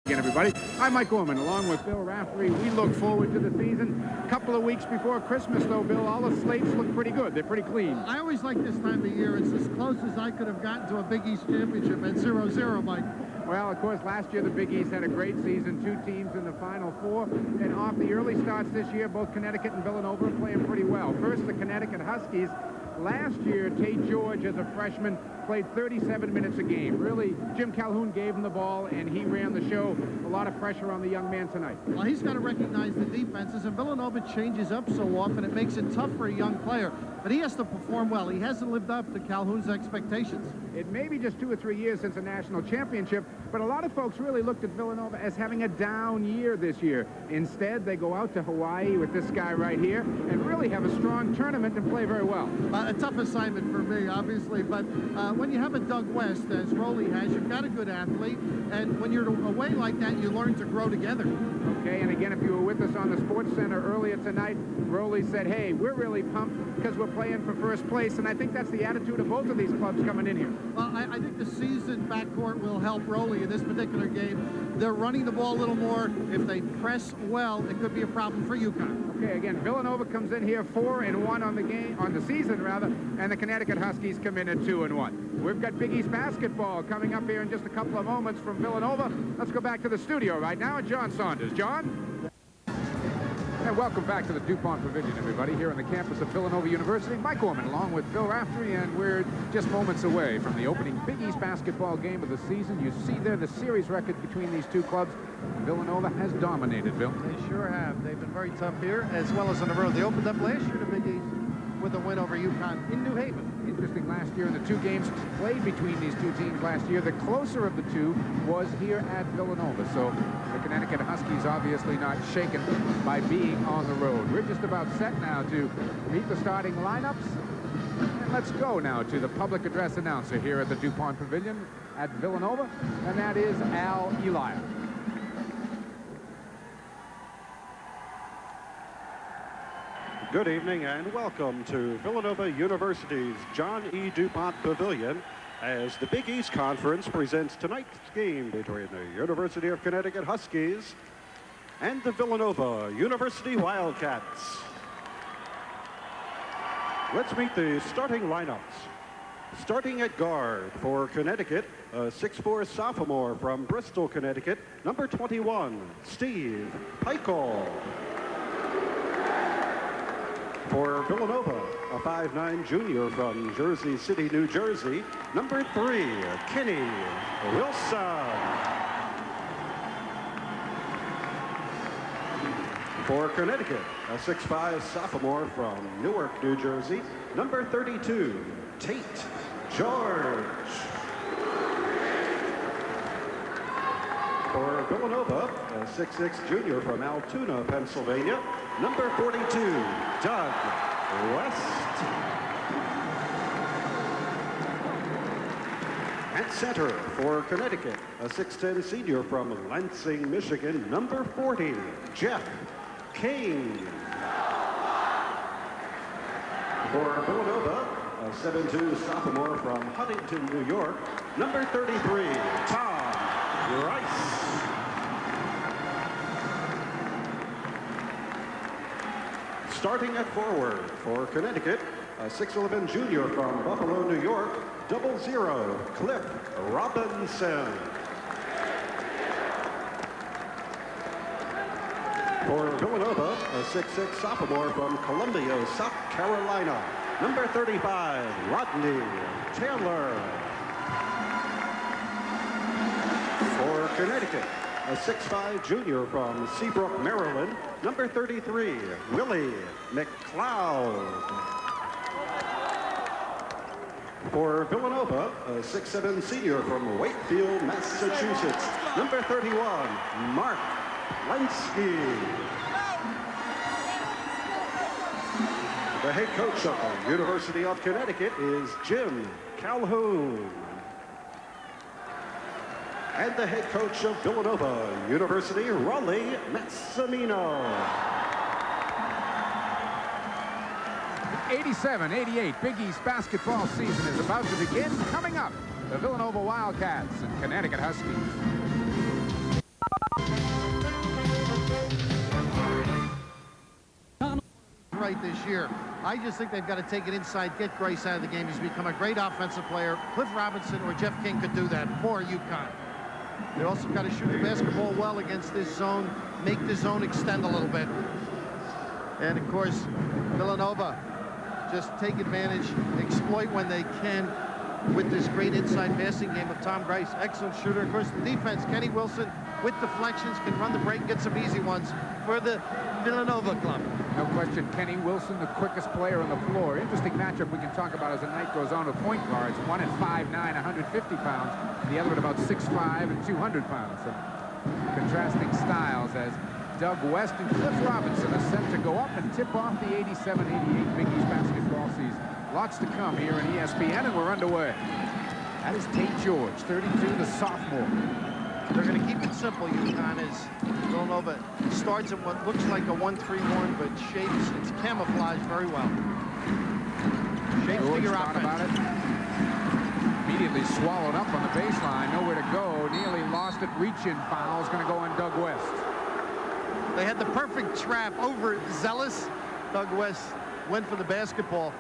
Again, everybody. I'm Mike Gorman, along with Bill Raftery. We look forward to the season. A couple of weeks before Christmas, though, Bill, all the slates look pretty good. They're pretty clean. I always like this time of year. It's as close as I could have gotten to a Big East championship at 0-0, Mike. Well, of course, last year the Big East had a great season. 2 teams in the Final Four. And off the early starts this year, both Connecticut and Villanova are playing pretty well. First, the Connecticut Huskies. Last year, Tate George, as a freshman, played 37 minutes a game. Really, Jim Calhoun gave him the ball, and he ran the show. A lot of pressure on the young man tonight. Well, he's got to recognize the defenses, and Villanova changes up so often, it makes it tough for a young player. But he has to perform well. He hasn't lived up to Calhoun's expectations. It may be just 2 or 3 years since a national championship, but a lot of folks really looked at Villanova as having a down year this year. Instead, they go out to Hawaii with this guy right here and really have a strong tournament and play very well. A tough assignment for me, obviously, but when you have a Doug West, as Rowley has, you've got a good athlete, and when you're away like that, you learn to grow together. Okay, and again, if you were with us on the Sports Center earlier tonight, Rowley said, hey, we're really pumped because we're playing for first place, and I think that's the attitude of both of these clubs coming in here. Well, I think the seasoned backcourt will help Rowley in this particular game. They're running the ball a little more. If they press well, it could be a problem for UConn. Okay, again, Villanova comes in here 4-1 on the game, on the season rather, and the Connecticut Huskies come in at 2-1. We've got Big East basketball coming up here in just a couple of moments from Villanova. Let's go back to the studio right now and John Saunders. John? And welcome back to the DuPont Pavilion, everybody, here on the campus of Villanova University. Mike Gorman, along with Bill Raftery, and we're just moments away from the opening Big East basketball game of the season. You see there the series record between these two clubs. Villanova has dominated, Bill. They sure have. They've been very tough here, as well as on the road. They opened up last year to Big East with a win over UConn in New Haven. Interesting, last year in the 2 games played between these 2 teams last year, the closer of the 2 was here at Villanova. So the Connecticut Huskies obviously not shaken by being on the road. We're just about set now to meet the starting lineups. And let's go now to the public address announcer here at the DuPont Pavilion at Villanova, and that is Al Elia. Good evening and welcome to Villanova University's John E. DuPont Pavilion as the Big East Conference presents tonight's game between the University of Connecticut Huskies and the Villanova University Wildcats. Let's meet the starting lineups. Starting at guard for Connecticut, a 6'4" sophomore from Bristol, Connecticut, number 21, Steve Peichel. For Villanova, a 5'9" junior from Jersey City, New Jersey, number 3, Kenny Wilson. For Connecticut, a 6'5" sophomore from Newark, New Jersey, number 32, Tate George. For Villanova, a 6'6" junior from Altoona, Pennsylvania, number 42, Doug West. At center for Connecticut, a 6'10" senior from Lansing, Michigan, number 40, Jeff King. For Villanova, a 7'2" sophomore from Huntington, New York, number 33, Tom Rice. Starting at forward for Connecticut, a 6'11" junior from Buffalo, New York, 00, Cliff Robinson. For Villanova, a 6'6" sophomore from Columbia, South Carolina, number 35, Rodney Taylor. For Connecticut, a 6'5" junior from Seabrook, Maryland, number 33, Willie McLeod. For Villanova, a 6'7" senior from Wakefield, Massachusetts, number 31, Mark Lensky. The head coach of the University of Connecticut is Jim Calhoun. And the head coach of Villanova University, Raleigh Massimino. 87-88 Big East basketball season is about to begin. Coming up, the Villanova Wildcats and Connecticut Huskies. right this year. I just think they've got to take it inside, get Grice out of the game. He's become a great offensive player. Cliff Robinson or Jeff King could do that for UConn. They also got to shoot the basketball well against this zone, make the zone extend a little bit. And, of course, Villanova just take advantage, exploit when they can with this great inside passing game of Tom Grice. Excellent shooter. Of course, the defense, Kenny Wilson, with deflections, can run the break and get some easy ones for the Villanova club. No question, Kenny Wilson, the quickest player on the floor. Interesting matchup we can talk about as the night goes on with point guards. One at 5'9", 150 pounds. The other at about 6'5" and 200 pounds. So contrasting styles as Doug West and Cliff Robinson are set to go up and tip off the 87-88 Big East basketball season. Lots to come here in ESPN, and we're underway. That is Tate George, 32, the sophomore. They're going to keep it simple, UConn, as Villanova starts at what looks like a 1-3-1, but shapes its camouflage very well. Shapes to your offense. About it. Immediately swallowed up on the baseline. Nowhere to go. Nearly lost it. Reach-in foul is going to go on Doug West. They had the perfect trap over Zealous. Doug West went for the basketball.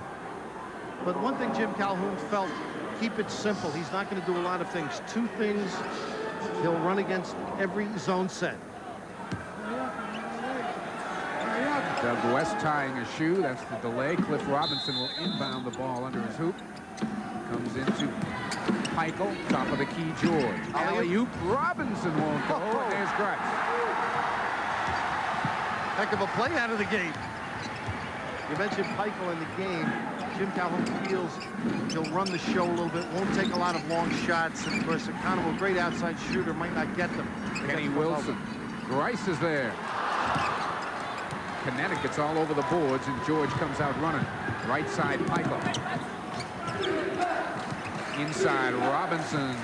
But one thing Jim Calhoun felt, keep it simple. He's not going to do a lot of things. Two things he'll run against every zone set. Doug West tying a shoe. That's the delay. Cliff Robinson will inbound the ball under his hoop. Comes into Peichel. Top of the key, George. Alley-oop. Robinson won't go. And there's Grice. Heck of a play out of the gate. You mentioned Peichel in the game. Jim Calhoun feels he'll run the show a little bit, won't take a lot of long shots. And of course, O'Connell, a great outside shooter, might not get them. Kenny Wilson. Grice is there. Connecticut's all over the boards, and George comes out running. Right side, Peichel. Inside, Robinson.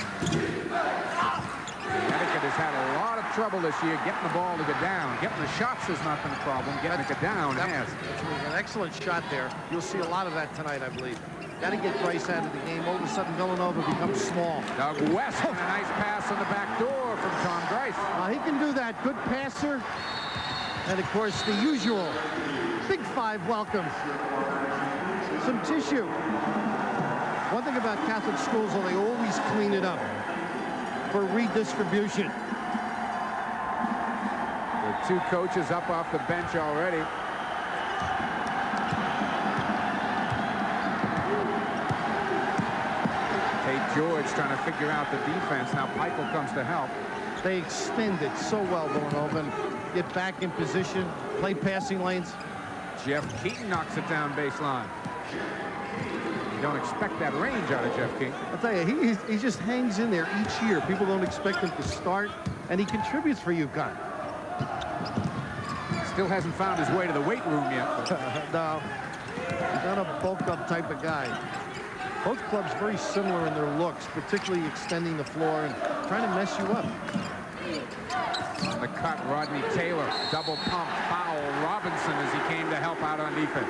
Connecticut has had a lot of trouble this year getting the ball to go down. Getting the shots has not been a problem. Getting it to go down has. That's an excellent shot there. You'll see a lot of that tonight, I believe. Got to get Grice out of the game. All of a sudden, Villanova becomes small. Doug West and a nice pass on the back door from Tom Grice. He can do that. Good passer. And, of course, the usual Big Five welcome. Some tissue. One thing about Catholic schools, they always clean it up for redistribution. The two coaches up off the bench already. Tate George trying to figure out the defense. Now Peichel comes to help. They extend it so well, Villanova, and get back in position, play passing lanes. Jeff Keaton knocks it down baseline. You don't expect that range out of Jeff King. I'll tell you, he just hangs in there each year. People don't expect him to start, and he contributes for UConn. Still hasn't found his way to the weight room yet. No, he's not a bulk-up type of guy. Both clubs very similar in their looks, particularly extending the floor and trying to mess you up. On the cut, Rodney Taylor, double pump, foul. Robinson as he came to help out on defense.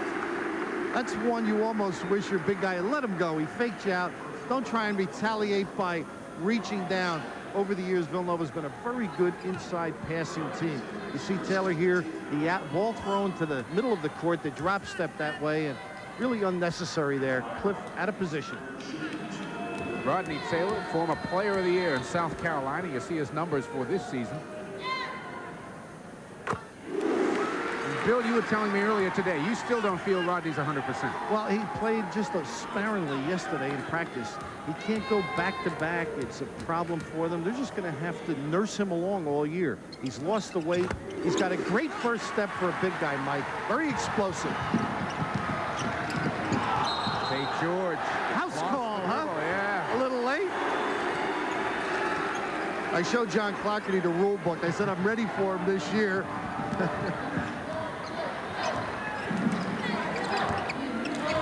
That's one you almost wish your big guy had let him go. He faked you out. Don't try and retaliate by reaching down. Over the years, Villanova's been a very good inside passing team. You see Taylor here, the ball thrown to the middle of the court, the drop step that way, and really unnecessary there. Cliff out of position. Rodney Taylor, former player of the year in South Carolina. You see his numbers for this season. Bill, you were telling me earlier today, you still don't feel Rodney's 100%. Well, he played just sparingly yesterday in practice. He can't go back-to-back. It's a problem for them. They're just going to have to nurse him along all year. He's lost the weight. He's got a great first step for a big guy, Mike. Very explosive. Tate George. House call, huh? Yeah. A little late. I showed John Clockerty the rule book. I said, I'm ready for him this year.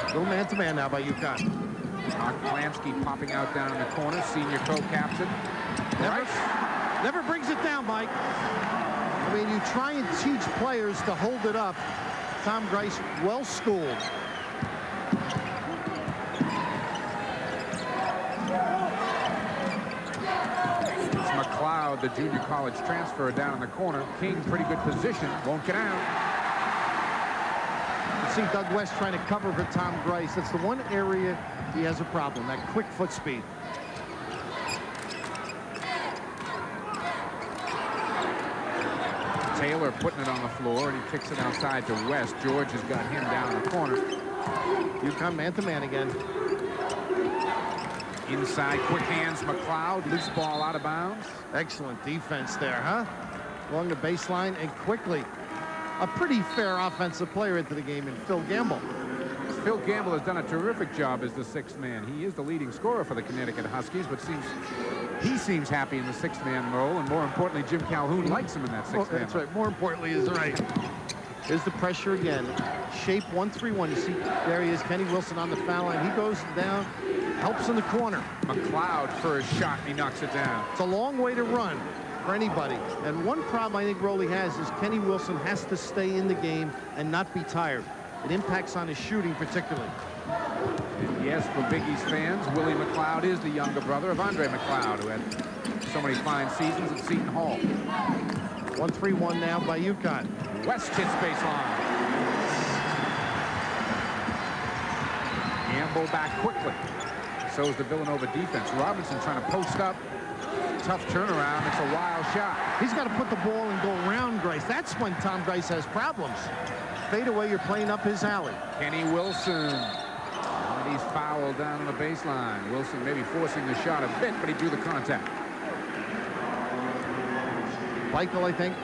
Little man-to-man now by UConn. Mark Lansky popping out down in the corner, senior co-captain. Never brings it down, Mike. I mean, you try and teach players to hold it up. Tom Grice, well-schooled. It's McLeod, the junior college transfer, down in the corner. King, pretty good position, won't get out. See Doug West trying to cover for Tom Grice. That's the one area he has a problem, that quick foot speed. Taylor putting it on the floor, and he kicks it outside to West. George has got him down in the corner. UConn man-to-man again. Inside, quick hands, McLeod. Loose ball out of bounds. Excellent defense there, huh? Along the baseline and quickly. A pretty fair offensive player into the game in Phil Gamble. Phil Gamble has done a terrific job as the sixth man. He is the leading scorer for the Connecticut Huskies, but he seems happy in the sixth-man role, and more importantly, Jim Calhoun likes him in that sixth-man. That's right. More importantly is right. Here's the pressure again. Shape 1-3-1. You see there he is, Kenny Wilson on the foul line. He goes down, helps in the corner. McLeod for a shot, and he knocks it down. It's a long way to run for anybody. And one problem I think Roley has is Kenny Wilson has to stay in the game and not be tired. It impacts on his shooting particularly. And yes, for Big East fans, Willie McLeod is the younger brother of Andre McLeod, who had so many fine seasons at Seton Hall. 1-3-1 now by UConn. West hits baseline. Gamble back quickly. So is the Villanova defense. Robinson trying to post up. Tough turnaround. It's a wild shot. He's got to put the ball and go around Grice. That's when Tom Grice has problems. Fade away, you're playing up his alley. Kenny Wilson. And he's fouled down on the baseline. Wilson maybe forcing the shot a bit, but he drew the contact. Michael, I think.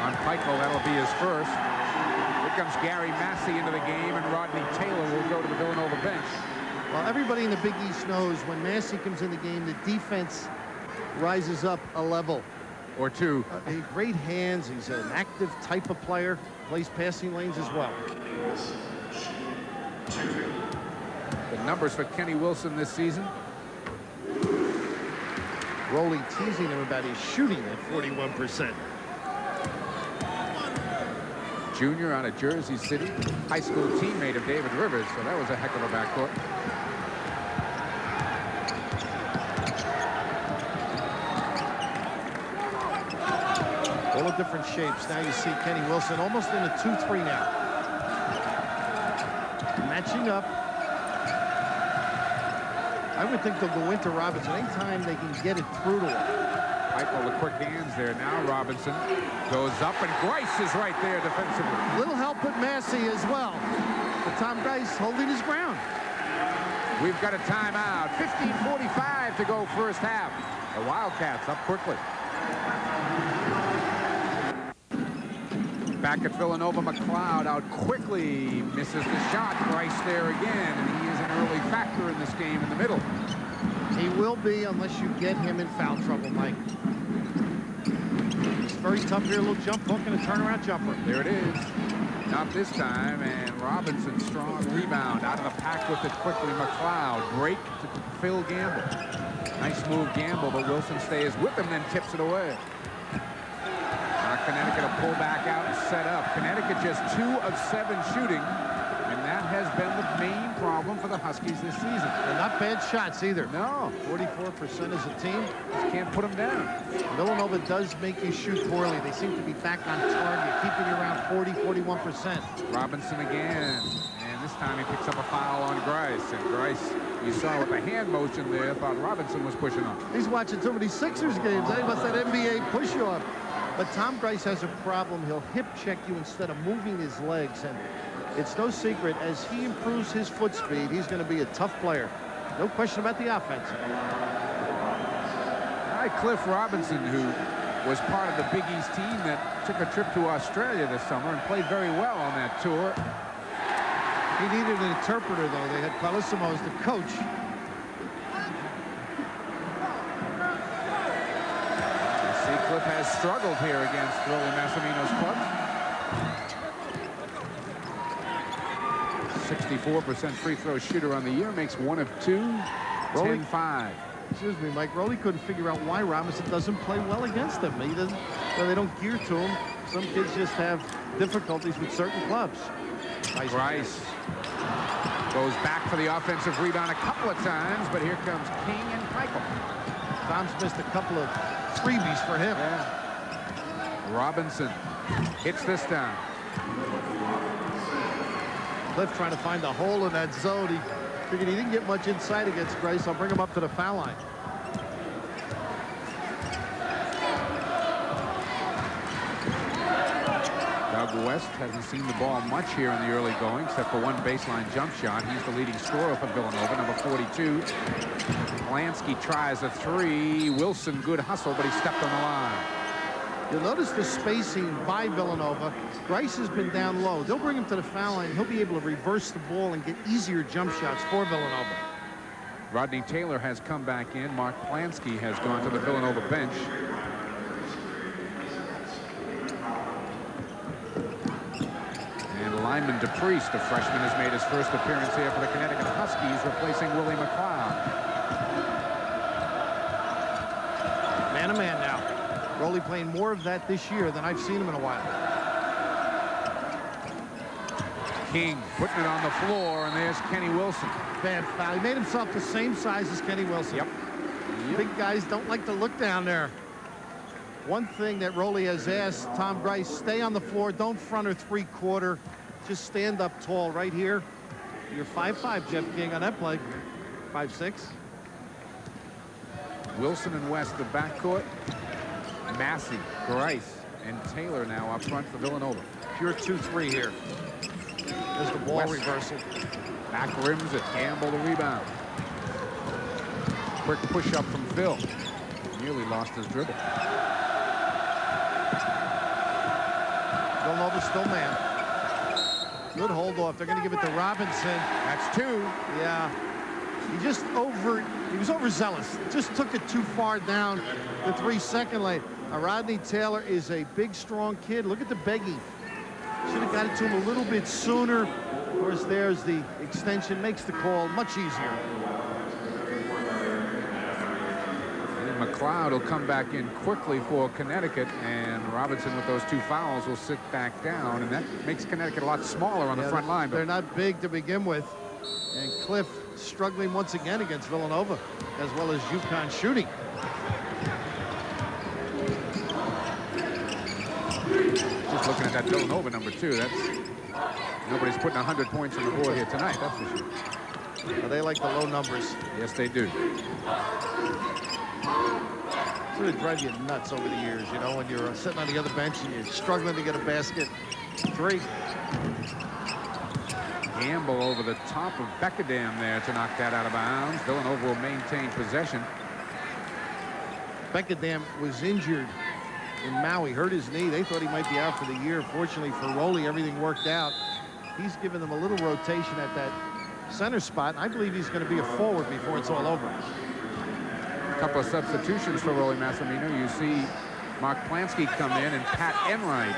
On Peichel, that'll be his first. Here comes Gary Massey into the game, and Rodney Taylor will go to the Villanova bench. Well, everybody in the Big East knows when Massey comes in the game, the defense rises up a level or two. Great hands. He's an active type of player. Plays passing lanes as well. The numbers for Kenny Wilson this season. Roley teasing him about his shooting at 41%. Junior out of Jersey City, high school teammate of David Rivers, so that was a heck of a backcourt. All the different shapes. Now you see Kenny Wilson almost in a 2-3 now. Matching up. I would think they'll go into Robinson anytime they can get it through to him. Michael, the quick hands there. Now Robinson goes up, and Grice is right there defensively. Little help with Massey as well. But Tom Grice holding his ground. We've got a timeout. 15:45 to go first half. The Wildcats up quickly. Back at Villanova, McLeod out quickly. Misses the shot. Grice there again, and he is an early factor in this game in the middle. He will be unless you get him in foul trouble, Mike. It's very tough here. A little jump hook and a turnaround jumper. There it is. Not this time, and Robinson, strong rebound. Out of the pack with it quickly. McLeod, break to Phil Gamble. Nice move, Gamble, but Wilson stays with him, then tips it away. Connecticut will pull back out and set up. Connecticut just 2 of 7 shooting, and that has been the main problem for the Huskies this season. And not bad shots either. No. 44% as a team. Just can't put them down. Villanova does make you shoot poorly. They seem to be back on target, keeping you around 40-41%. Robinson again, and this time he picks up a foul on Grice. And Grice, you saw with the hand motion there, thought Robinson was pushing up. He's watching too many Sixers games. They must have NBA push-off. But Tom Grice has a problem. He'll hip check you instead of moving his legs. And it's no secret, as he improves his foot speed, he's going to be a tough player. No question about the offense. Cliff Robinson, who was part of the Big East team that took a trip to Australia this summer and played very well on that tour. He needed an interpreter, though. They had Carlissimo as the coach. Cliff has struggled here against Rolly Massimino's club. 64% free throw shooter on the year, makes 1 of 2, 10-5. Excuse me, Mike. Rolly couldn't figure out why Robinson doesn't play well against them. He doesn't. Well, they don't gear to him. Some kids just have difficulties with certain clubs. Grice goes back for the offensive rebound a couple of times, but here comes King and Peichel. Tom's missed a couple of freebies for him. Yeah. Robinson hits this down. Cliff trying to find a hole in that zone. He figured he didn't get much inside against Grice. I'll bring him up to the foul line. Doug West hasn't seen the ball much here in the early going, except for one baseline jump shot. He's the leading scorer for Villanova, number 42. Lansky tries a three. Wilson, good hustle, but he stepped on the line. You'll notice the spacing by Villanova. Grice has been down low. They'll bring him to the foul line. He'll be able to reverse the ball and get easier jump shots for Villanova. Rodney Taylor has come back in. Mark Plansky has gone to the Villanova bench. And Lyman DePriest, a freshman, has made his first appearance here for the Connecticut Huskies, replacing Willie McLeod. Man-to-man now. Rowley playing more of that this year than I've seen him in a while. King putting it on the floor, and there's Kenny Wilson. Bad foul. He made himself the same size as Kenny Wilson. Yep. Big guys don't like to look down there. One thing that Rowley has asked Tom Grice, stay on the floor, don't front or three-quarter, just stand up tall right here. You're 5'5", Jeff King, on that play. 5'6". Wilson and West, the backcourt. Massey, Grice, and Taylor now up front for Villanova. Pure 2-3 here. There's the ball West. reversal. Back rims it. Gamble the rebound. Quick push up from Phil. Nearly lost his dribble. Villanova still man. Good hold off. They're going to give it to Robinson. That's two. Yeah. He was overzealous. Just took it too far down the 3-second lane. Rodney Taylor is a big, strong kid. Look at the begging. Should have got it to him a little bit sooner. Of course, there's the extension. Makes the call much easier. And McLeod will come back in quickly for Connecticut, and Robinson with those two fouls will sit back down, and that makes Connecticut a lot smaller on the front line. They're not big to begin with. And Cliff struggling once again against Villanova, as well as UConn shooting. Just looking at that Villanova number 2, nobody's putting 100 points on the board here tonight, that's for sure. Well, they like the low numbers. Yes, they do. Sort of drive you nuts over the years, you know, when you're sitting on the other bench and you're struggling to get a basket. 3. Gamble over the top of Beckadam there to knock that out of bounds. Villanova will maintain possession. Beckadam was injured in Maui, hurt his knee. They thought he might be out for the year. Fortunately for Rowley, everything worked out. He's given them a little rotation at that center spot. I believe he's going to be a forward before it's all over. A couple of substitutions for Rolly Massimino. You see Mark Plansky come in, and Pat Enright.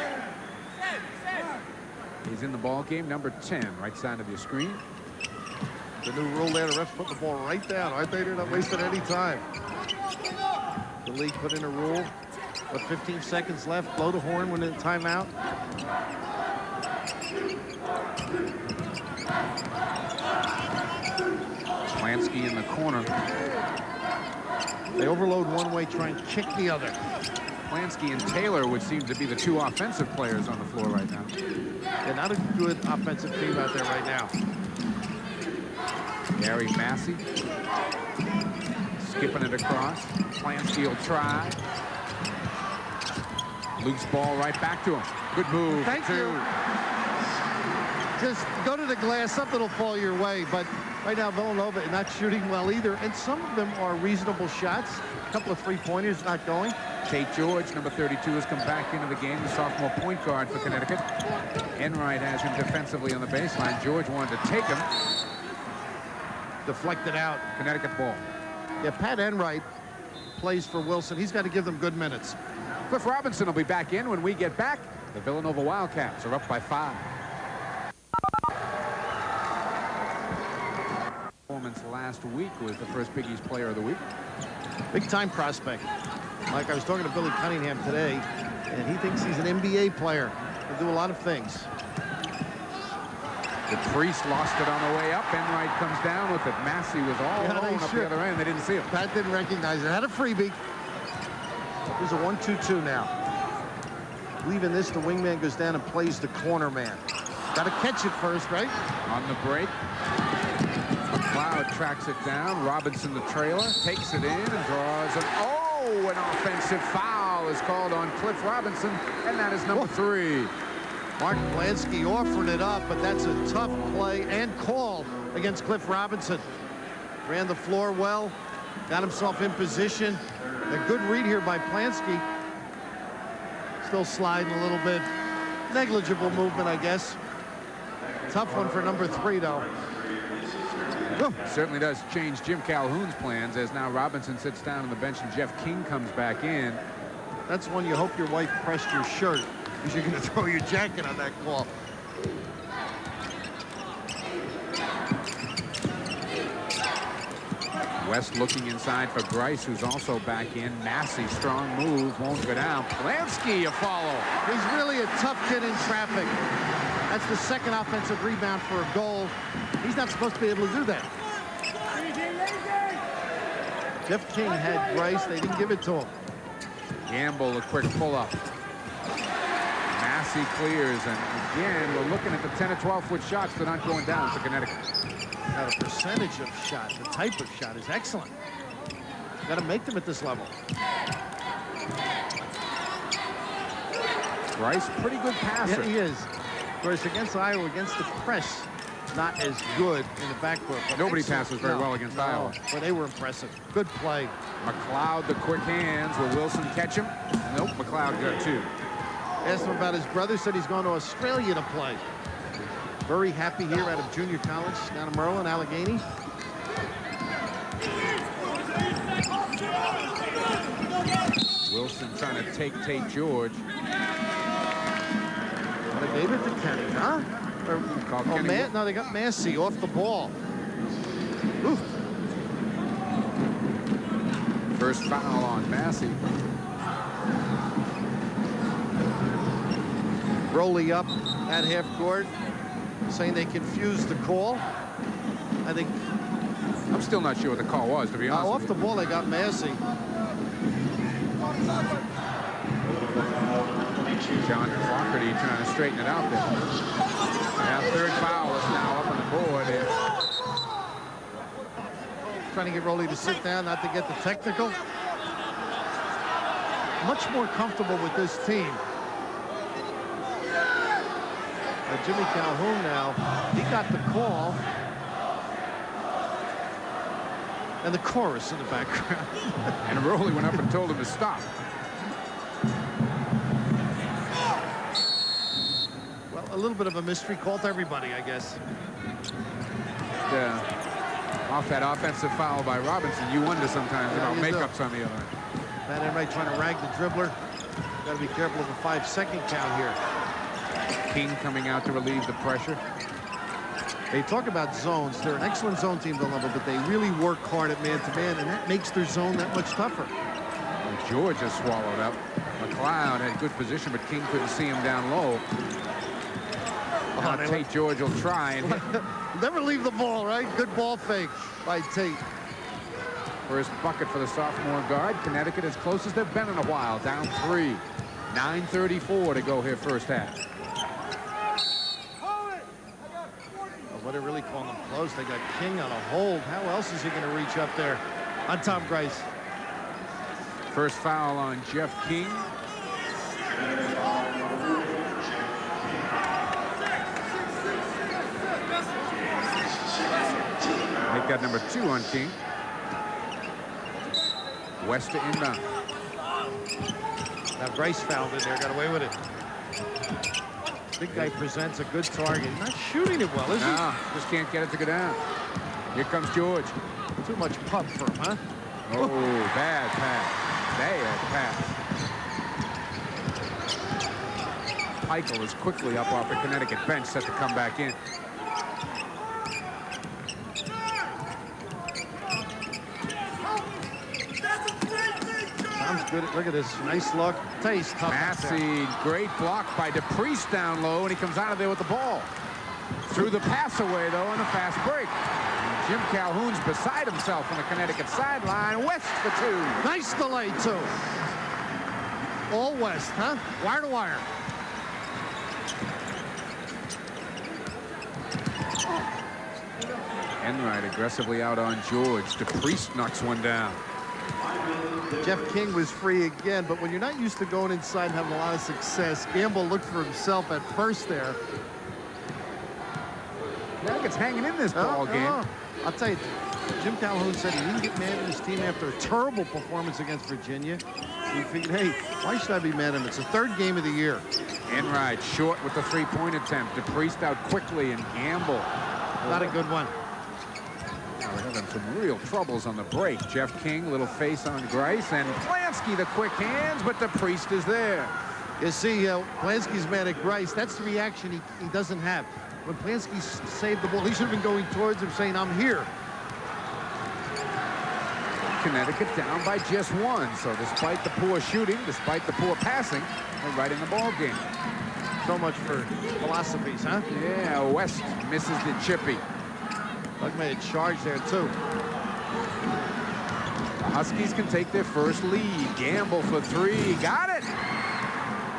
He's in the ball game, number 10, right side of your screen. The new rule there, the refs put the ball right down. Aren't they? They're not wasting any time. The league put in a rule. But 15 seconds left. Blow the horn when in timeout. Plansky in the corner. They overload one way, try and kick the other. Plansky and Taylor would seem to be the two offensive players on the floor right now. They're not a good offensive team out there right now. Gary Massey skipping it across. Plansky will try. Loose ball right back to him. Good move. Thank you. Just go to the glass. Something will fall your way. But right now, Villanova is not shooting well either. And some of them are reasonable shots. A couple of three-pointers not going. Tate George, number 32, has come back into the game. The sophomore point guard for Connecticut. Enright has him defensively on the baseline. George wanted to take him. Deflected out. Connecticut ball. Yeah, Pat Enright plays for Wilson. He's got to give them good minutes. Cliff Robinson will be back in when we get back. The Villanova Wildcats are up by 5. Performance last week was the first Big East Player of the Week. Big-time prospect. Like I was talking to Billy Cunningham today, and he thinks he's an NBA player. He'll do a lot of things. The Priest lost it on the way up. Enright comes down with it. Massey was all alone up the other end. They didn't see him. Pat didn't recognize it. Had a freebie. There's a 1-2-2 now. Leaving this, the wingman goes down and plays the corner man. Got to catch it first, right? On the break. McLeod tracks it down. Robinson, the trailer, takes it in and draws an... Oh, an offensive foul is called on Cliff Robinson, and that is number 3. Mark Blansky offering it up, but that's a tough play and call against Cliff Robinson. Ran the floor well, got himself in position. A good read here by Plansky. Still sliding a little bit. Negligible movement, I guess. Tough one for number 3, though. Certainly does change Jim Calhoun's plans, as now Robinson sits down on the bench and Jeff King comes back in. That's when you hope your wife pressed your shirt, because you're going to throw your jacket on that call. West looking inside for Grice, who's also back in. Massey, strong move, won't go down. Plansky, a follow. He's really a tough kid in traffic. That's the second offensive rebound for a goal. He's not supposed to be able to do that. Jeff King had Grice. They didn't give it to him. Gamble, a quick pull-up. Massey clears, and again, we're looking at the 10 or 12-foot shots that aren't going down for Connecticut. Now, the percentage of shot, the type of shot is excellent. Got to make them at this level. Grice, pretty good passer. Yeah, he is. Of course, against Iowa, against the press, not as good in the backcourt. Nobody passes very well against Iowa. But they were impressive. Good play. McLeod, the quick hands. Will Wilson catch him? Nope, McLeod got 2. Asked him about his brother, said he's going to Australia to play. Very happy here out of junior college down in Maryland, Allegheny. Wilson trying to take Tate George. They gave it to Kenny, huh? No, they got Massey off the ball. Oof. First foul on Massey. Rowley up at half court, saying they confused the call. I think. I'm still not sure what the call was, to be honest. Off the ball, they got Massey. John Flaherty trying to straighten it out there. Now, 3rd foul is now up on the board. Trying to get Rowley to sit down, not to get the technical. Much more comfortable with this team. Jimmy Calhoun now, he got the call. And the chorus in the background. And Rowley went up and told him to stop. Well, a little bit of a mystery call to everybody, I guess. Off that offensive foul by Robinson, you wonder sometimes about makeups on the other end. Matt Enright trying to rag the dribbler. Got to be careful of a 5-second count here. King coming out to relieve the pressure. They talk about zones. They're an excellent zone team, Villanova, but they really work hard at man-to-man, and that makes their zone that much tougher. And George has swallowed up. McLeod had good position, but King couldn't see him down low. Now Tate George will try and hit. Never leave the ball, right? Good ball fake by Tate. First bucket for the sophomore guard. Connecticut as close as they've been in a while. Down 3. 9:34 to go here first half. What are really calling them close? They got King on a hold. How else is he going to reach up there on Tom Grice? First foul on Jeff King. Make that number 2 on King. West to inbound. Now Grice fouled in there, got away with it. Big guy presents a good target. Not shooting it well, is he? No, just can't get it to go down. Here comes George. Too much pump for him, huh? Oh, bad pass. Bad pass. Eichel is quickly up off the Connecticut bench, set to come back in. Tom's good. Look at this. Nice look. Taste tough. Massey, great block by DePriest down low, and he comes out of there with the ball. Threw the pass away, though, on the fast break. And Jim Calhoun's beside himself on the Connecticut sideline. West for 2. Nice delay, too. All West, huh? Wire to wire. Enright aggressively out on George. DePriest knocks one down. Jeff King was free again, but when you're not used to going inside and having a lot of success, Gamble looked for himself at first there. Connecticut's hanging in this ball game. I'll tell you, Jim Calhoun said he didn't get mad at his team after a terrible performance against Virginia. He figured, hey, why should I be mad at him? It's the third game of the year. Enright short with the three-point attempt. DePriest out quickly, and Gamble. Not a good one. We're having some real troubles on the break. Jeff King, little face on Grice, and Plansky, the quick hands, but DePriest is there. You see, Plansky's mad at Grice. That's the reaction he doesn't have. When Plansky saved the ball, he should have been going towards him saying, I'm here. Connecticut down by just one. So despite the poor shooting, despite the poor passing, they're right in the ball game. So much for philosophies, huh? Yeah, West misses the chippy. Doug made a charge there, too. The Huskies can take their first lead. Gamble for three. Got it.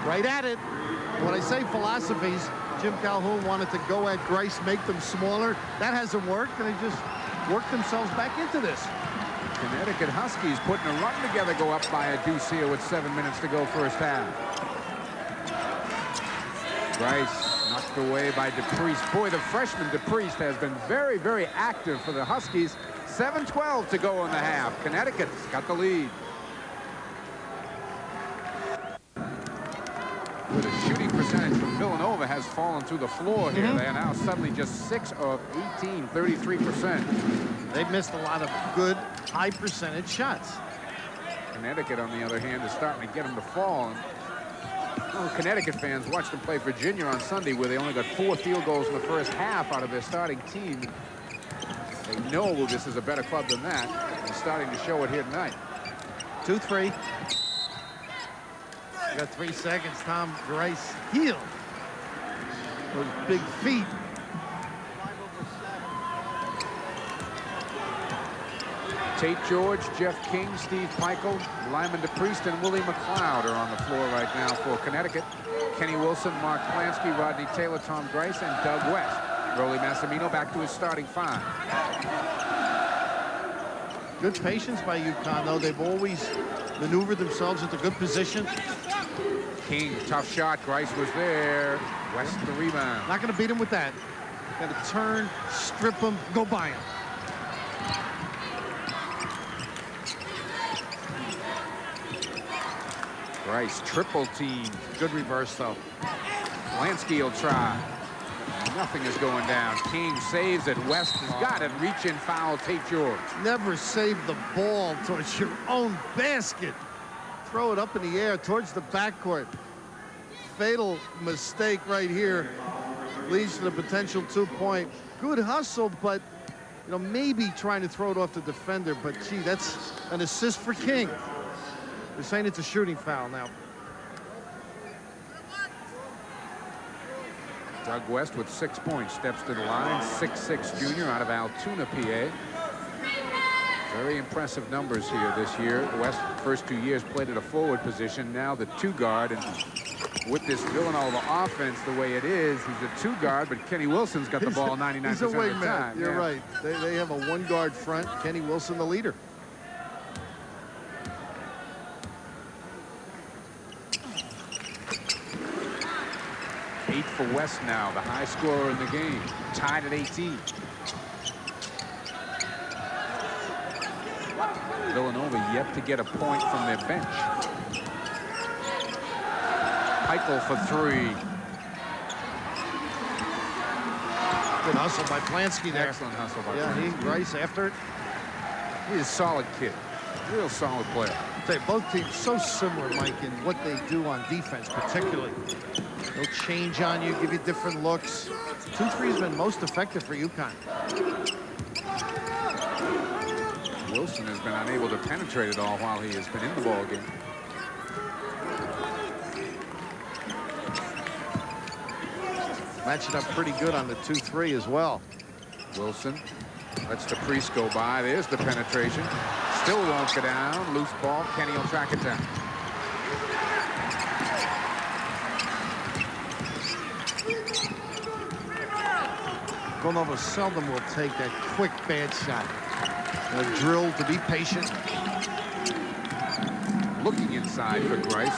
Right at it. When I say philosophies, Jim Calhoun wanted to go at Grice, make them smaller. That hasn't worked, and they just worked themselves back into this. Connecticut Huskies putting a run together, go up by a deuce here with 7 minutes to go first half. Grice knocked away by DePriest. Boy, the freshman DePriest has been very, very active for the Huskies. 7:12 to go in the half. Connecticut's got the lead. The shooting percentage from Villanova has fallen through the floor here. They are now suddenly just 6 of 18, 33%. They've missed a lot of good, high percentage shots. Connecticut, on the other hand, is starting to get them to fall. And Connecticut fans watched them play Virginia on Sunday, where they only got 4 field goals in the first half out of their starting team. They know this is a better club than that, and starting to show it here tonight. 2-3. You got 3 seconds. Tom Grice heel. Those big feet. Tate George, Jeff King, Steve Peichel, Lyman DePriest, and Willie McLeod are on the floor right now for Connecticut. Kenny Wilson, Mark Plansky, Rodney Taylor, Tom Grice, and Doug West. Rolly Massimino back to his starting 5. Good patience by UConn, though. They've always maneuvered themselves into good position. King, tough shot. Grice was there. West the rebound. Not going to beat him with that. Got to turn, strip him, go by him. Grice triple team. Good reverse, though. Lansky will try. Nothing is going down. King saves it. West has got it. Reach in foul. Tate George. Never save the ball towards your own basket. Throw it up in the air towards the backcourt. Fatal mistake right here. Leads to the potential 2-point. Good hustle, but maybe trying to throw it off the defender. But gee, that's an assist for King. They're saying it's a shooting foul now. Doug West with 6 points steps to the line. 6'6" junior out of Altoona, PA. Very impressive numbers here this year. West, first 2 years, played at a forward position. Now the 2 guard. And with this Villanova offense the way it is, he's a 2 guard, but Kenny Wilson's got the ball 99% he's a of the wingman. time. You're right. They have a 1 guard front. Kenny Wilson, the leader. Eight for West now, the high scorer in the game, tied at 18. Villanova yet to get a point from their bench. Peichel for 3. Good hustle by Plansky there. Excellent hustle by Plansky. Grice after it. He's a solid kid, real solid player. Both teams so similar, Mike, in what they do on defense, particularly. They'll change on you, give you different looks. 2-3 has been most effective for UConn. Wilson has been unable to penetrate it all while he has been in the ball game. Matching up pretty good on the 2-3 as well. Wilson lets DePriest go by. There's the penetration. Still won't go down. Loose ball. Kenny will track it down. Villanova seldom will take that quick bad shot. They're drilled to be patient. Looking inside for Grice.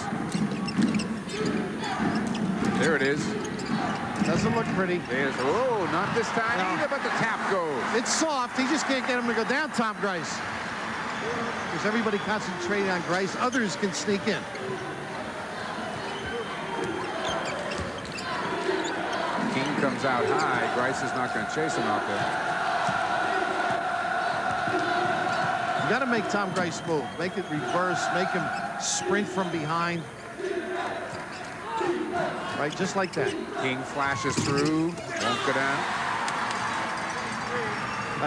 There it is. Doesn't look pretty. There's, oh, not this time either, but the tap goes. It's soft. He just can't get him to go down, Tom Grice. Because everybody concentrating on Grice. Others can sneak in. King comes out high. Grice is not going to chase him out there. You got to make Tom Grice move. Make it reverse. Make him sprint from behind. Right, just like that. King flashes through. Won't go down.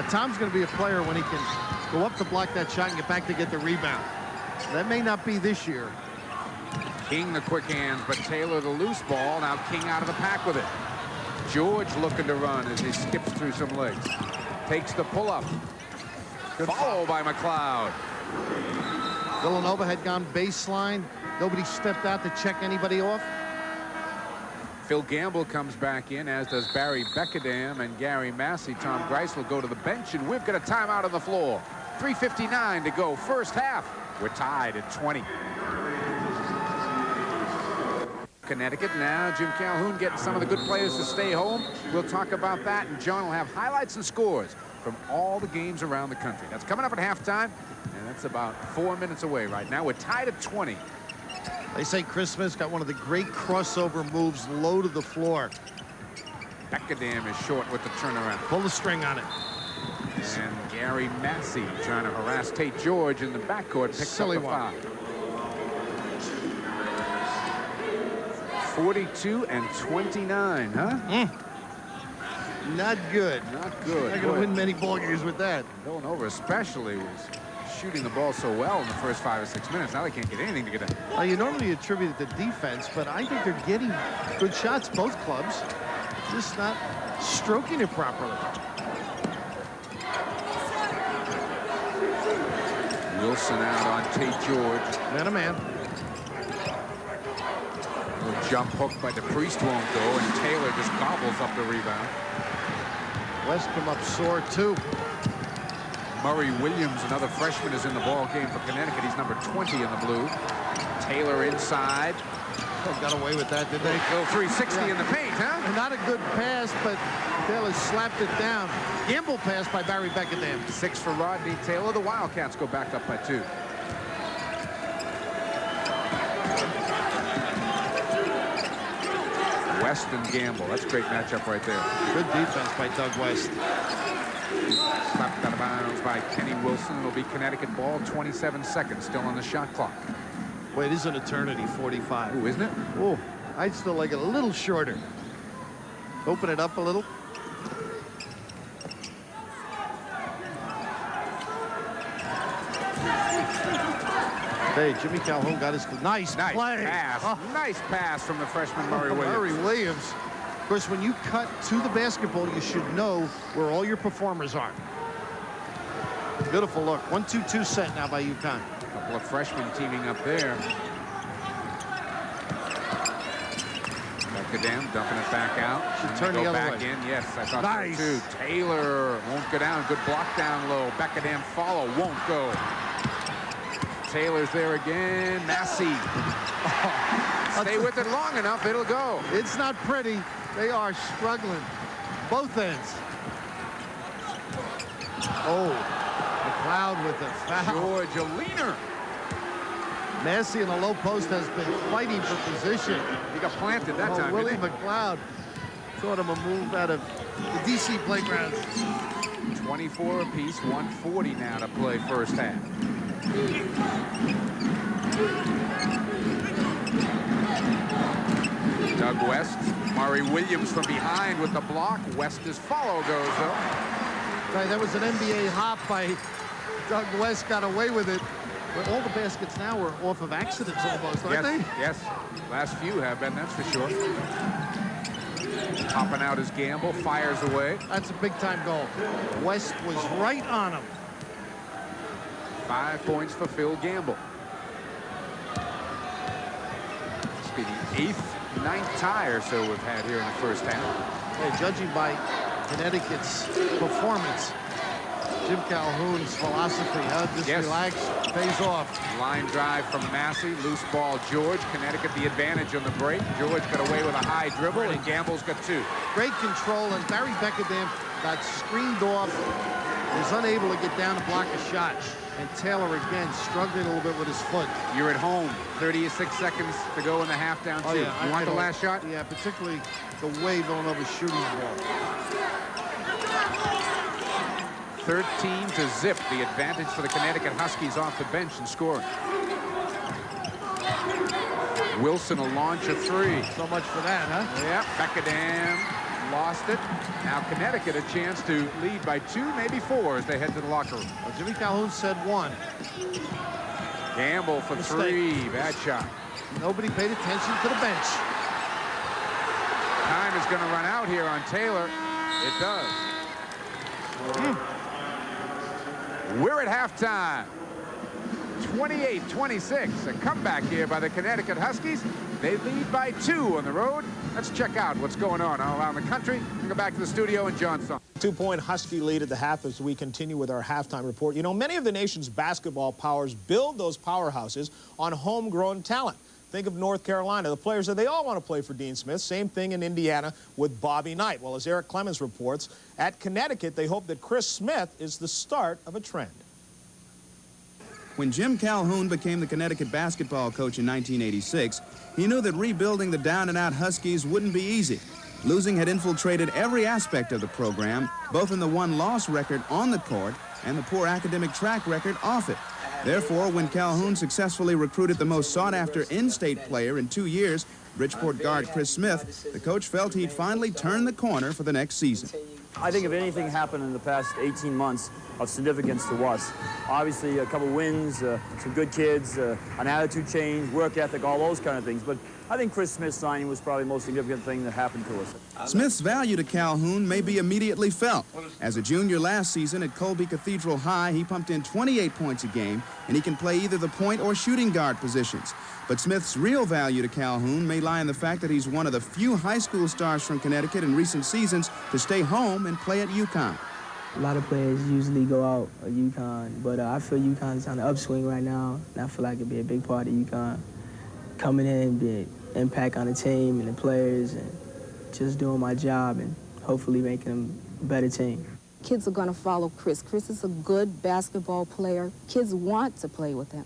Tom's going to be a player when he can go up to block that shot and get back to get the rebound. That may not be this year. King the quick hands, but Taylor the loose ball. Now King out of the pack with it. George looking to run as he skips through some legs. Takes the pull-up. Follow by McLeod. Villanova had gone baseline. Nobody stepped out to check anybody off. Phil Gamble comes back in, as does Barry Beckadam and Gary Massey. Tom Grice will go to the bench, and we've got a timeout on the floor. 3:59 to go, first half. We're tied at 20. Connecticut now. Jim Calhoun getting some of the good players to stay home. We'll talk about that, and John will have highlights and scores from all the games around the country. That's coming up at halftime, and that's about 4 minutes away right now. We're tied at 20. They say Christmas got one of the great crossover moves low to the floor. Beckadam is short with the turnaround. Pull the string on it. And Gary Massey trying to harass Tate George in the backcourt. Picks up the foul. 42 and 29, huh? Not good. Not good. Not going to win many ball games with that. Villanova especially was shooting the ball so well in the first 5 or 6 minutes. Now they can't get anything to get it. Well, you normally attribute it to defense, but I think they're getting good shots, both clubs. Just not stroking it properly. Wilson out on Tate George. Man-to-man. Little jump hook by the Priest won't go, and Taylor just gobbles up the rebound. West come up sore, too. Murray Williams, another freshman, is in the ball game for Connecticut. He's number 20 in the blue. Taylor inside. Oh, got away with that, did they? Little 360 in the paint, huh? And not a good pass, but Taylor slapped it down. Gamble pass by Barry Beckadam. 6 for Rodney Taylor. The Wildcats go back up by 2. West and Gamble. That's a great matchup right there. Good defense by Doug West. Slapped out of bounds by Kenny Wilson. It'll be Connecticut ball. 27 seconds still on the shot clock. Wait, it is an eternity, 45. Ooh, isn't it? Oh, I'd still like it a little shorter. Open it up a little. Hey, Jimmy Calhoun got his nice play. Pass. Oh. Nice pass from the freshman Murray Williams. Murray Williams. Of course, when you cut to the basketball, you should know where all your performers are. Beautiful look. 1-2-2 set now by UConn. A couple of freshmen teaming up there. Beckadam dumping it back out. Should turn the other back way. in. Yes, I thought Nice. so too. Taylor won't go down. Good block down low. Beckadam follow. Won't go. Taylor's there again. Massey. Stay with it long enough, it'll go. It's not pretty. They are struggling. Both ends. Oh, McLeod with the foul. George, a leaner. Massey in the low post has been fighting for position. He got planted that time. Willie didn't he? McLeod taught him a move out of the DC playground. 24 apiece, 140 now to play first half. Doug West, Murray Williams from behind with the block. West's follow goes though. Right, that was an NBA hop by Doug West, got away with it. But all the baskets now are off of accidents almost, aren't they? Yes, last few have been, that's for sure. Popping out his Gamble, fires away. That's a big-time goal. West was right on him. 5 points for Phil Gamble. This will be the 8th, 9th tie or so we've had here in the first half. Hey, judging by Connecticut's performance. Jim Calhoun's philosophy, just Yes. relax, pays off. Line drive from Massey, loose ball George. Connecticut the advantage on the break. George got away with a high dribble, and Gamble's got two. Great control, and Barry Beckerdam got screened off, was unable to get down to block a shot. And Taylor again struggling a little bit with his foot. You're at home. 36 seconds to go in the half down two. Yeah, You want the last shot? Yeah, particularly the way Villanova's shooting the ball. 13 to zip. The advantage for the Connecticut Huskies off the bench and scoring. Wilson will launch a three. So much for that, huh? Yeah, Beckerdam lost it. Now Connecticut a chance to lead by 2, maybe 4 as they head to the locker room. Well, Jimmy Calhoun said 1. Gamble for Mistake. 3. Bad shot. Nobody paid attention to the bench. Time is going to run out here on Taylor. It does. We're at halftime. 28-26. A comeback here by the Connecticut Huskies. They lead by 2 on the road. Let's check out what's going on all around the country. We'll go back to the studio and John Son. 2-point Husky lead at the half as we continue with our halftime report. You know, many of the nation's basketball powers build those powerhouses on homegrown talent. Think of North Carolina, the players that they all want to play for Dean Smith. Same thing in Indiana with Bobby Knight. Well, as Eric Clemens reports, at Connecticut, they hope that Chris Smith is the start of a trend. When Jim Calhoun became the Connecticut basketball coach in 1986, he knew that rebuilding the down-and-out Huskies wouldn't be easy. Losing had infiltrated every aspect of the program, both in the one-loss record on the court and the poor academic track record off it. Therefore, when Calhoun successfully recruited the most sought-after in-state player in 2 years, Bridgeport guard Chris Smith, the coach felt he'd finally turn the corner for the next season. I think if anything happened in the past 18 months of significance to us, obviously a couple wins, some good kids, an attitude change, work ethic, all those kind of things. But I think Chris Smith's signing was probably the most significant thing that happened to us. Smith's value to Calhoun may be immediately felt. As a junior last season at Colby Cathedral High, he pumped in 28 points a game, and he can play either the point or shooting guard positions. But Smith's real value to Calhoun may lie in the fact that he's one of the few high school stars from Connecticut in recent seasons to stay home and play at UConn. A lot of players usually go out at UConn, but I feel UConn's on the upswing right now, and I feel like it'd be a big part of UConn. Coming in, be an impact on the team and the players, and just doing my job and hopefully making them a better team. Kids are going to follow Chris. Chris is a good basketball player. Kids want to play with him.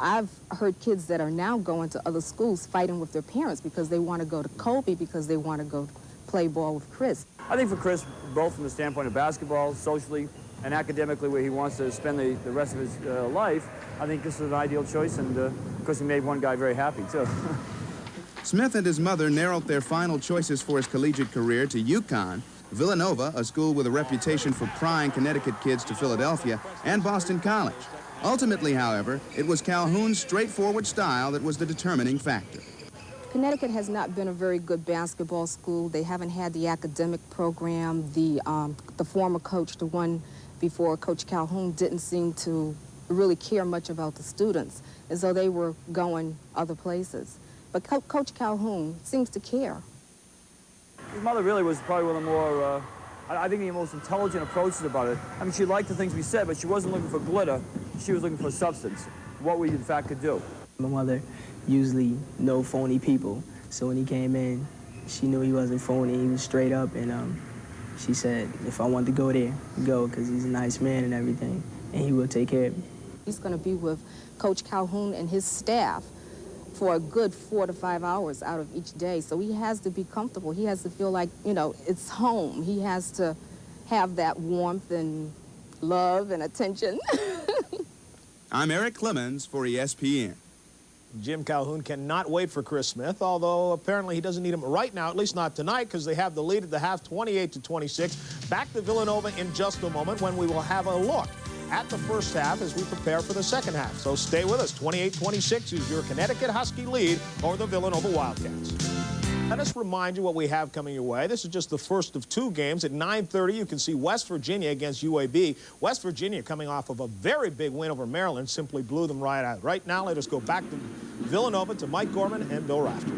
I've heard kids that are now going to other schools fighting with their parents because they want to go to Colby because they want to go play ball with Chris. I think for Chris, both from the standpoint of basketball, socially, and academically, where he wants to spend the rest of his life, I think this is an ideal choice, and of course he made one guy very happy, too. Smith and his mother narrowed their final choices for his collegiate career to UConn, Villanova, a school with a reputation for prying Connecticut kids to Philadelphia, and Boston College. Ultimately, however, it was Calhoun's straightforward style that was the determining factor. Connecticut has not been a very good basketball school. They haven't had the academic program. The former coach, the one before Coach Calhoun, didn't seem to really care much about the students, as though they were going other places. But Coach Calhoun seems to care. His mother really was probably one of the more, I think, the most intelligent approaches about it. I mean, she liked the things we said, but she wasn't looking for glitter. She was looking for substance, what we, in fact, could do. My mother usually no phony people, so when he came in, she knew he wasn't phony. He was straight up, and she said, if I want to go there, go, because he's a nice man and everything, and he will take care of me. He's going to be with Coach Calhoun and his staff for a good 4 to 5 hours out of each day. So he has to be comfortable. He has to feel like, you know, it's home. He has to have that warmth and love and attention. I'm Eric Clemens for ESPN. Jim Calhoun cannot wait for Chris Smith, although apparently he doesn't need him right now, at least not tonight, because they have the lead at the half, 28-26. Back to Villanova in just a moment when we will have a look at the first half as we prepare for the second half. So stay with us. 28-26 is your Connecticut Husky lead over the Villanova Wildcats. Let us remind you what we have coming your way. This is just the first of 2 games. At 9:30, you can see West Virginia against UAB. West Virginia, coming off of a very big win over Maryland, simply blew them right out. Right now, let us go back to Villanova, to Mike Gorman and Bill Rafter.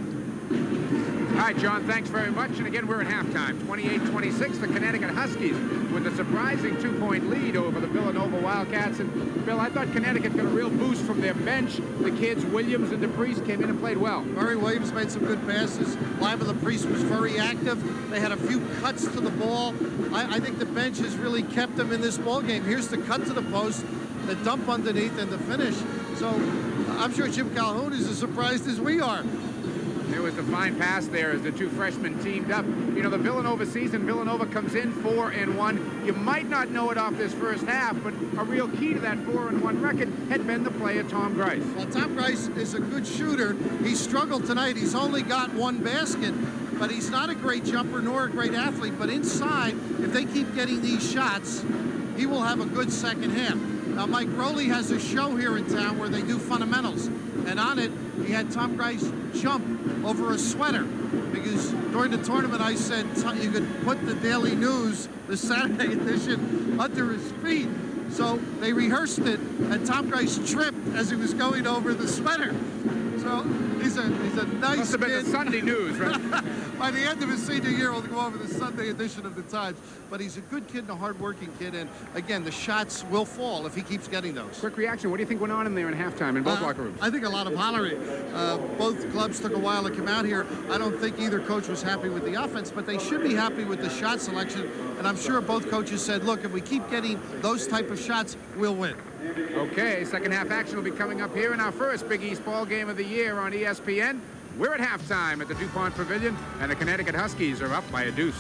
All right, John, thanks very much. And again, we're at halftime. 28-26, the Connecticut Huskies with a surprising 2-point lead over the Villanova Wildcats. And, Bill, I thought Connecticut got a real boost from their bench. The kids, Williams and DePriest, came in and played well. Murray Williams made some good passes. Lyman DePriest was very active. They had a few cuts to the ball. I think the bench has really kept them in this ball game. Here's the cut to the post, the dump underneath, and the finish. So I'm sure Jim Calhoun is as surprised as we are. There was a fine pass there as the two freshmen teamed up. You know, the Villanova season, Villanova comes in 4-1. You might not know it off this first half, but a real key to that 4-1 record had been the play of Tom Grice. Well, Tom Grice is a good shooter. He struggled tonight. He's only got one basket, but he's not a great jumper nor a great athlete. But inside, if they keep getting these shots, he will have a good second half. Now, Mike Rowley has a show here in town where they do fundamentals. And on it, he had Tom Grice jump over a sweater. Because during the tournament, I said you could put the Daily News, the Saturday edition, under his feet. So they rehearsed it, and Tom Grice tripped as he was going over the sweater. So he's a nice Must have been kid. the Sunday News, right? By the end of his senior year, we'll go over the Sunday edition of the Times. But he's a good kid and a hard-working kid. And, again, the shots will fall if he keeps getting those. Quick reaction. What do you think went on in there in halftime in both locker rooms? I think a lot of hollering. Both clubs took a while to come out here. I don't think either coach was happy with the offense, but they should be happy with the shot selection. And I'm sure both coaches said, look, if we keep getting those type of shots, we'll win. Okay, second half action will be coming up here in our first Big East ball game of the year on ESPN. We're at halftime at the DuPont Pavilion, and the Connecticut Huskies are up by a deuce.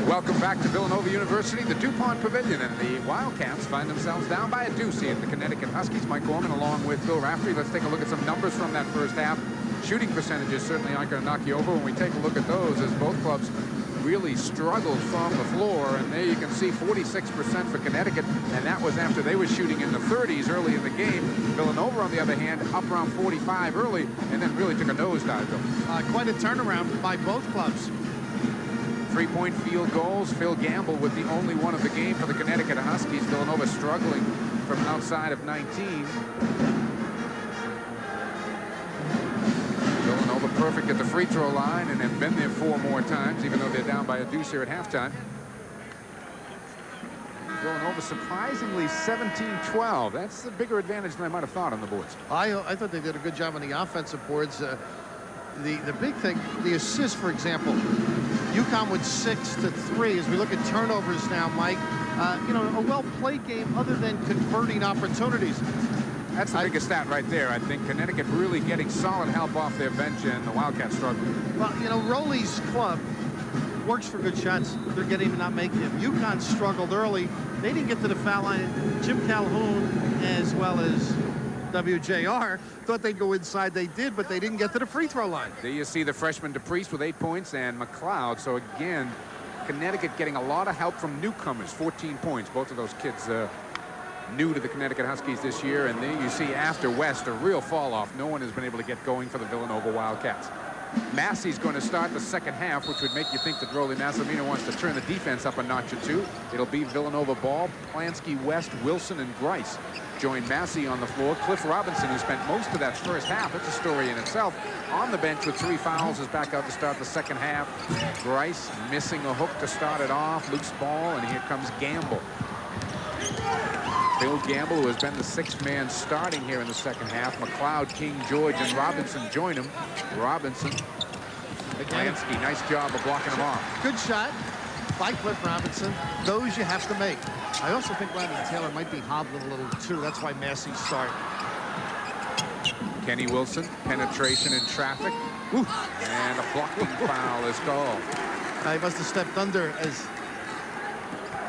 Welcome back to Villanova University, the DuPont Pavilion, and the Wildcats find themselves down by a deuce here at the Connecticut Huskies. Mike Gorman along with Bill Raftery. Let's take a look at some numbers from that first half. Shooting percentages certainly aren't going to knock you over when we take a look at those, as both clubs really struggled from the floor. And there you can see 46% for Connecticut, and that was after they were shooting in the 30s early in the game. Villanova, on the other hand, up around 45 early, and then really took a nosedive. Quite a turnaround by both clubs. Three-point field goals. Phil Gamble with the only one of the game for the Connecticut Huskies. Villanova struggling from outside of 19. Villanova perfect at the free throw line and have been there 4 more times, even though they're down by a deuce here at halftime. Villanova surprisingly 17-12. That's the bigger advantage than I might have thought on the boards. I thought they did a good job on the offensive boards. The big thing, the assists, for example, UConn with 6-3. As we look at turnovers now, Mike, you know, a well-played game other than converting opportunities. That's the biggest stat right there. I think Connecticut really getting solid help off their bench, and the Wildcats struggling. Well, you know, Rowley's club works for good shots. They're getting him, not making them. UConn struggled early. They didn't get to the foul line. Jim Calhoun, as well as WJR, thought they'd go inside. They did, but they didn't get to the free throw line. There you see the freshman DePriest with 8 points and McLeod. So again, Connecticut getting a lot of help from newcomers. 14 points. Both of those kids new to the Connecticut Huskies this year. And there you see after West a real fall off. No one has been able to get going for the Villanova Wildcats. Massey's going to start the second half, which would make you think that Rolly Massimino wants to turn the defense up a notch or two. It'll be Villanova ball. Plansky, West, Wilson, and Grice join Massey on the floor. Cliff Robinson, who spent most of that first half, it's a story in itself, on the bench with 3 fouls, is back out to start the second half. Grice missing a hook to start it off. Loose ball, and here comes Gamble. Phil Gamble, who has been the 6th man starting here in the second half. McLeod, King, George, and Robinson join him. Robinson. Plansky, nice job of blocking him off. Good shot by Cliff Robinson. Those you have to make. I also think Landon Taylor might be hobbling a little too. That's why Massey started. Kenny Wilson, penetration in traffic. Ooh, and a blocking foul is called. He must have stepped under as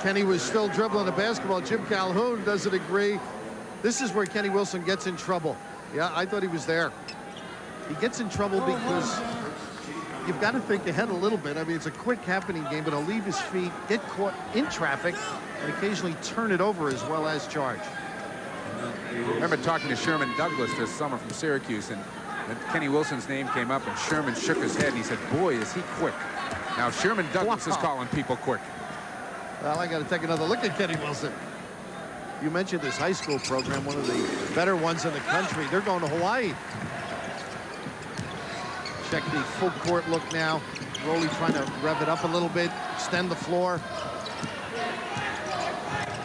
Kenny was still dribbling the basketball. Jim Calhoun doesn't agree. This is where Kenny Wilson gets in trouble. Yeah, I thought he was there. He gets in trouble because you've got to think ahead a little bit. I mean, it's a quick happening game, but he'll leave his feet, get caught in traffic, and occasionally turn it over as well as charge. I remember talking to Sherman Douglas this summer from Syracuse, and Kenny Wilson's name came up, and Sherman shook his head, and he said, boy, is he quick. Now, Sherman Douglas is calling people quick. Well, I got to take another look at Kenny Wilson. You mentioned this high school program, one of the better ones in the country. They're going to Hawaii. Check the full court look now. Rowley trying to rev it up a little bit, extend the floor.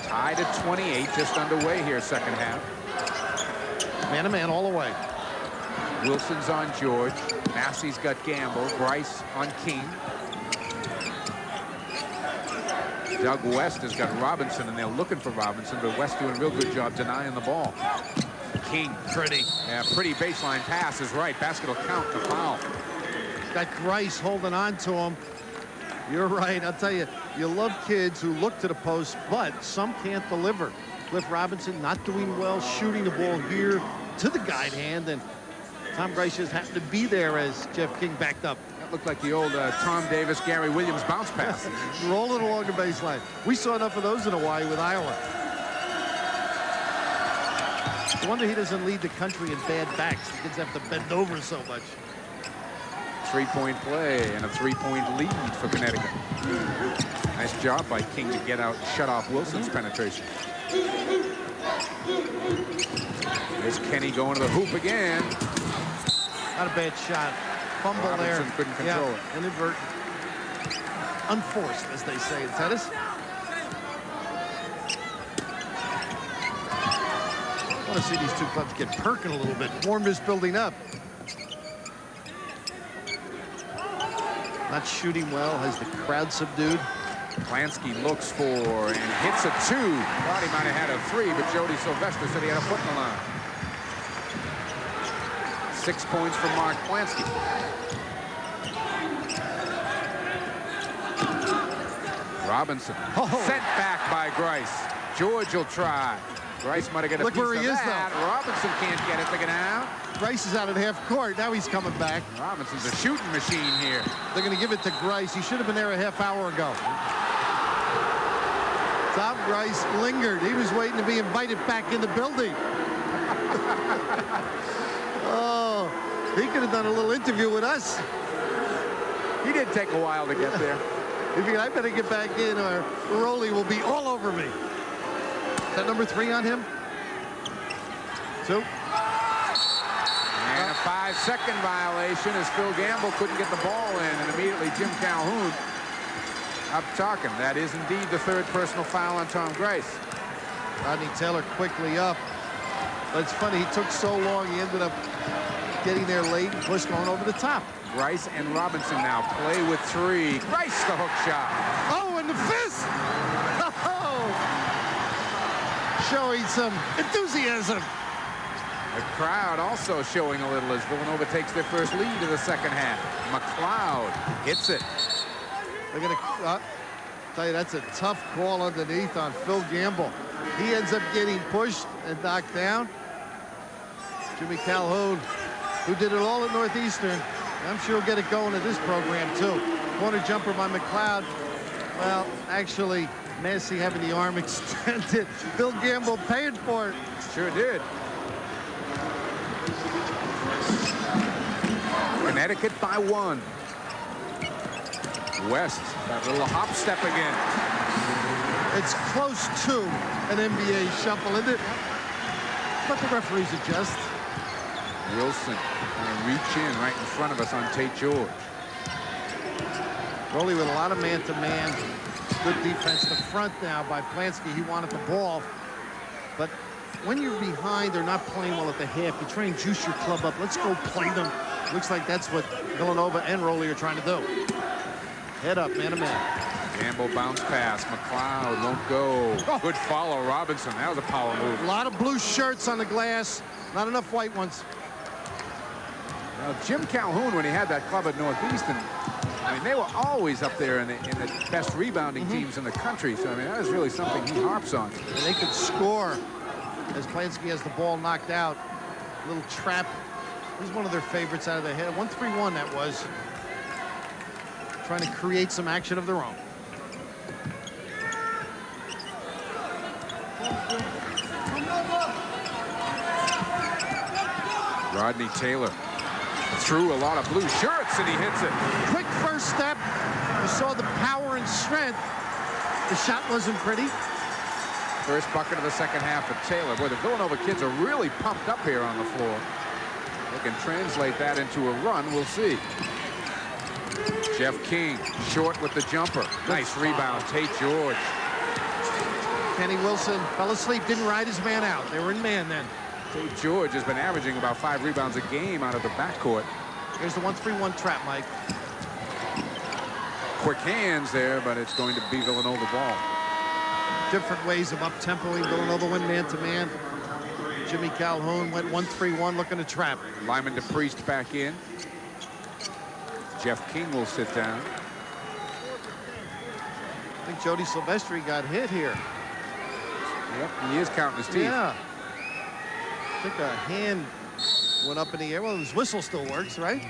Tied at 28, just underway here, second half. Man-to-man all the way. Wilson's on George. Massey's got Gamble. Bryce on King. Doug West has got Robinson, and they're looking for Robinson, but West doing a real good job denying the ball. King. Pretty. Yeah, pretty baseline pass is right. Basket will count the foul. Got Grice holding on to him. You're right. I'll tell you, you love kids who look to the post, but some can't deliver. Cliff Robinson not doing well, shooting the ball here to the guide hand, and Tom Grice just happened to be there as Jeff King backed up. That looked like the old Tom Davis, Gary Williams bounce pass. Rolling along the baseline. We saw enough of those in Hawaii with Iowa. No wonder he doesn't lead the country in bad backs. The kids have to bend over so much. Three-point play and a three-point lead for Connecticut. Nice job by King to get out, shut off Wilson's penetration. There's Kenny going to the hoop again. Not a bad shot. Fumble Robinson there. couldn't control it. Inadvertent. Unforced, as they say in tennis. I want to see these two clubs get perking a little bit. Warm is building up. Not shooting well. Has the crowd subdued. Plansky looks for and hits a two. Thought he might have had a three, but Jody Sylvester said he had a foot in the line. 6 points for Mark Plansky. Robinson sent back by Grice. George will try. Grice might have got a Look piece where he of is, that. though. Robinson can't get it to get out. Grice is out at half court. Now he's coming back. Robinson's a shooting machine here. They're going to give it to Grice. He should have been there a half hour ago. Tom Grice lingered. He was waiting to be invited back in the building. Oh, he could have done a little interview with us. He did take a while to get there. He figured, I better get back in or Rowley will be all over me. Is that number 3 on him? 2. And a 5-second violation as Phil Gamble couldn't get the ball in, and immediately Jim Calhoun up talking. That is indeed the third personal foul on Tom Grice. Rodney Taylor quickly up. But it's funny, he took so long, he ended up getting there late. Bush going over the top. Grice and Robinson now play with 3. Grice the hook shot. Oh, and the fist! Oh! Showing some enthusiasm. The crowd also showing a little as Villanova takes their first lead of the second half. McLeod hits it. They're going to tell you that's a tough call underneath on Phil Gamble. He ends up getting pushed and knocked down. Jimmy Calhoun, who did it all at Northeastern. I'm sure he'll get it going at this program too. Corner jumper by McLeod. Well, actually, Massey having the arm extended. Phil Gamble paying for it. Sure did. Connecticut by 1. West, that little hop step again. It's close to an NBA shuffle, isn't it? But the referees adjust. Wilson going to reach in right in front of us on Tate George. Rowley with a lot of man-to-man. Good defense. The front now by Plansky. He wanted the ball. But when you're behind, they're not playing well at the half. You try and juice your club up. Let's go play them. Looks like that's what Villanova and Rowley are trying to do. Head up, man-to-man. Gamble bounce pass. McLeod won't go. Oh, good follow, Robinson. That was a power move. A lot of blue shirts on the glass. Not enough white ones. Now, Jim Calhoun, when he had that club at Northeastern, I mean, they were always up there in the best rebounding teams in the country. So, I mean, that is really something he harps on. And they could score as Plansky has the ball knocked out. A little trap. This is one of their favorites out of the head. 1-3-1 that was. Trying to create some action of their own. Rodney Taylor threw a lot of blue shirts, and he hits it. Quick first step. You saw the power and strength. The shot wasn't pretty. First bucket of the second half for Taylor. Boy, the Villanova kids are really pumped up here on the floor. They can translate that into a run. We'll see. Jeff King short with the jumper. Nice rebound. Tate George. Kenny Wilson fell asleep, didn't ride his man out. They were in man then. Tate George has been averaging about 5 rebounds a game out of the backcourt. Here's the 1-3-1 trap, Mike. Quick hands there, but it's going to be Villanova ball. Different ways of up-tempoing. Villanova went man-to-man. Jimmy Calhoun went 1-3-1 looking to trap. Lyman DePriest back in. Jeff King will sit down. I think Jody Silvestri got hit here. Yep, he is counting his teeth. Yeah. I think a hand went up in the air. Well, his whistle still works, right?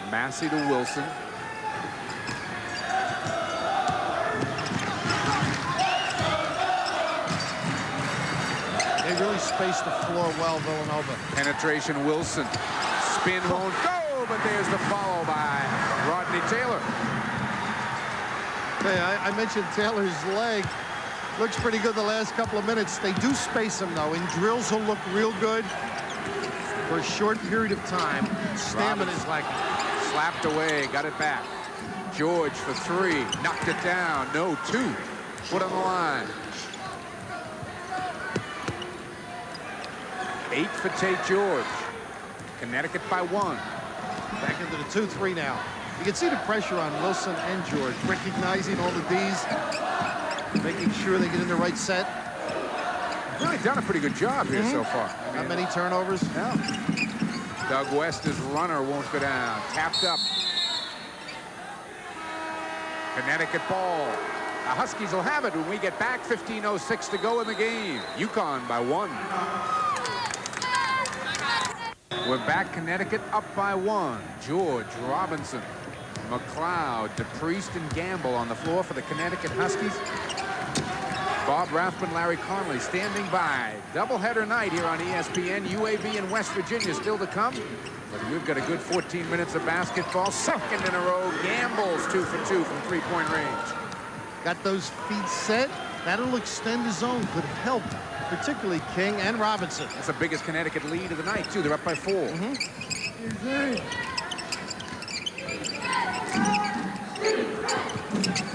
Massey to Wilson. They really spaced the floor well, Villanova. Penetration, Wilson. Spin won't go, but there's the follow by Rodney Taylor. Hey, I mentioned Taylor's leg. Looks pretty good the last couple of minutes. They do space him, though. In drills, he'll look real good for a short period of time. Stamina is lacking. Slapped away, got it back. George for 3, knocked it down. No, 2. Foot on the line. 8 for Tate George. Connecticut by 1. Back into the 2-3 now. You can see the pressure on Wilson and George, recognizing all the Ds, making sure they get in the right set. Really done a pretty good job here so far. Not many turnovers. No. Doug West, his runner, won't go down. Tapped up. Connecticut ball. The Huskies will have it when we get back. 15:06 to go in the game. UConn by 1. We're back. Connecticut up by 1. George, Robinson, McLeod, DePriest, and Gamble on the floor for the Connecticut Huskies. Bob Rathbun, Larry Connolly standing by. Doubleheader night here on ESPN. UAB and West Virginia still to come. But we've got a good 14 minutes of basketball. Second in a row. Gamble's 2 for 2 from three-point range. Got those feet set. That'll extend the zone. Could help, particularly King and Robinson. That's the biggest Connecticut lead of the night, too. They're up by 4.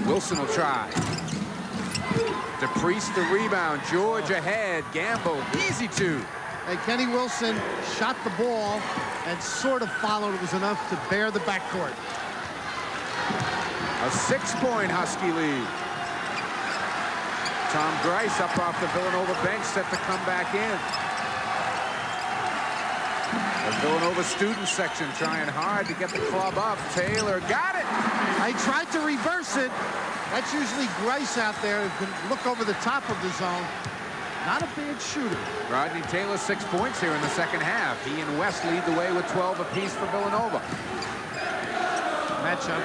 Wilson will try. DePriest the rebound. George ahead. Gamble. Easy 2. Hey, Kenny Wilson shot the ball and sort of followed. It was enough to bear the backcourt. A 6-point Husky lead. Tom Grice up off the Villanova bench, set to come back in. The Villanova student section trying hard to get the club up. Taylor got it. I tried to reverse it. That's usually Grice out there who can look over the top of the zone. Not a bad shooter. Rodney Taylor 6 points here in the second half. He and West lead the way with 12 apiece for Villanova. Matchup.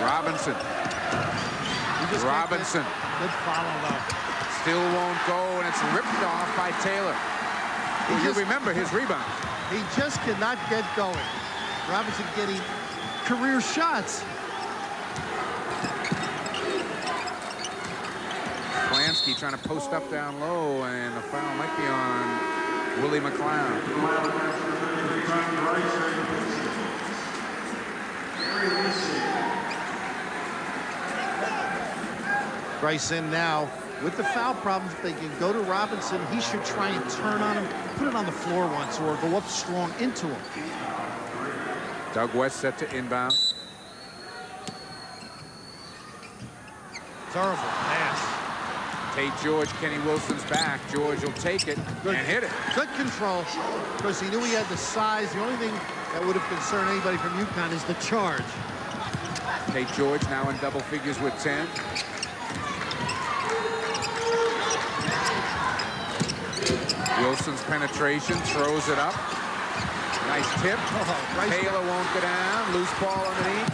Robinson. Robinson. Good follow, though. Still won't go, and it's ripped off by Taylor. You remember his rebound. He just cannot get going. Robinson getting career shots. Polanski trying to post up down low, and the foul might be on Willie McLeod. Grice in now. With the foul problems, if they can go to Robinson, he should try and turn on him, put it on the floor once, or go up strong into him. Doug West set to inbound. Terrible pass. Tate George, Kenny Wilson's back. George will take it and hit it. Good control, because he knew he had the size. The only thing that would have concerned anybody from UConn is the charge. Tate George now in double figures with 10. Wilson's penetration, throws it up. Nice tip. Taylor won't go down. Loose ball underneath.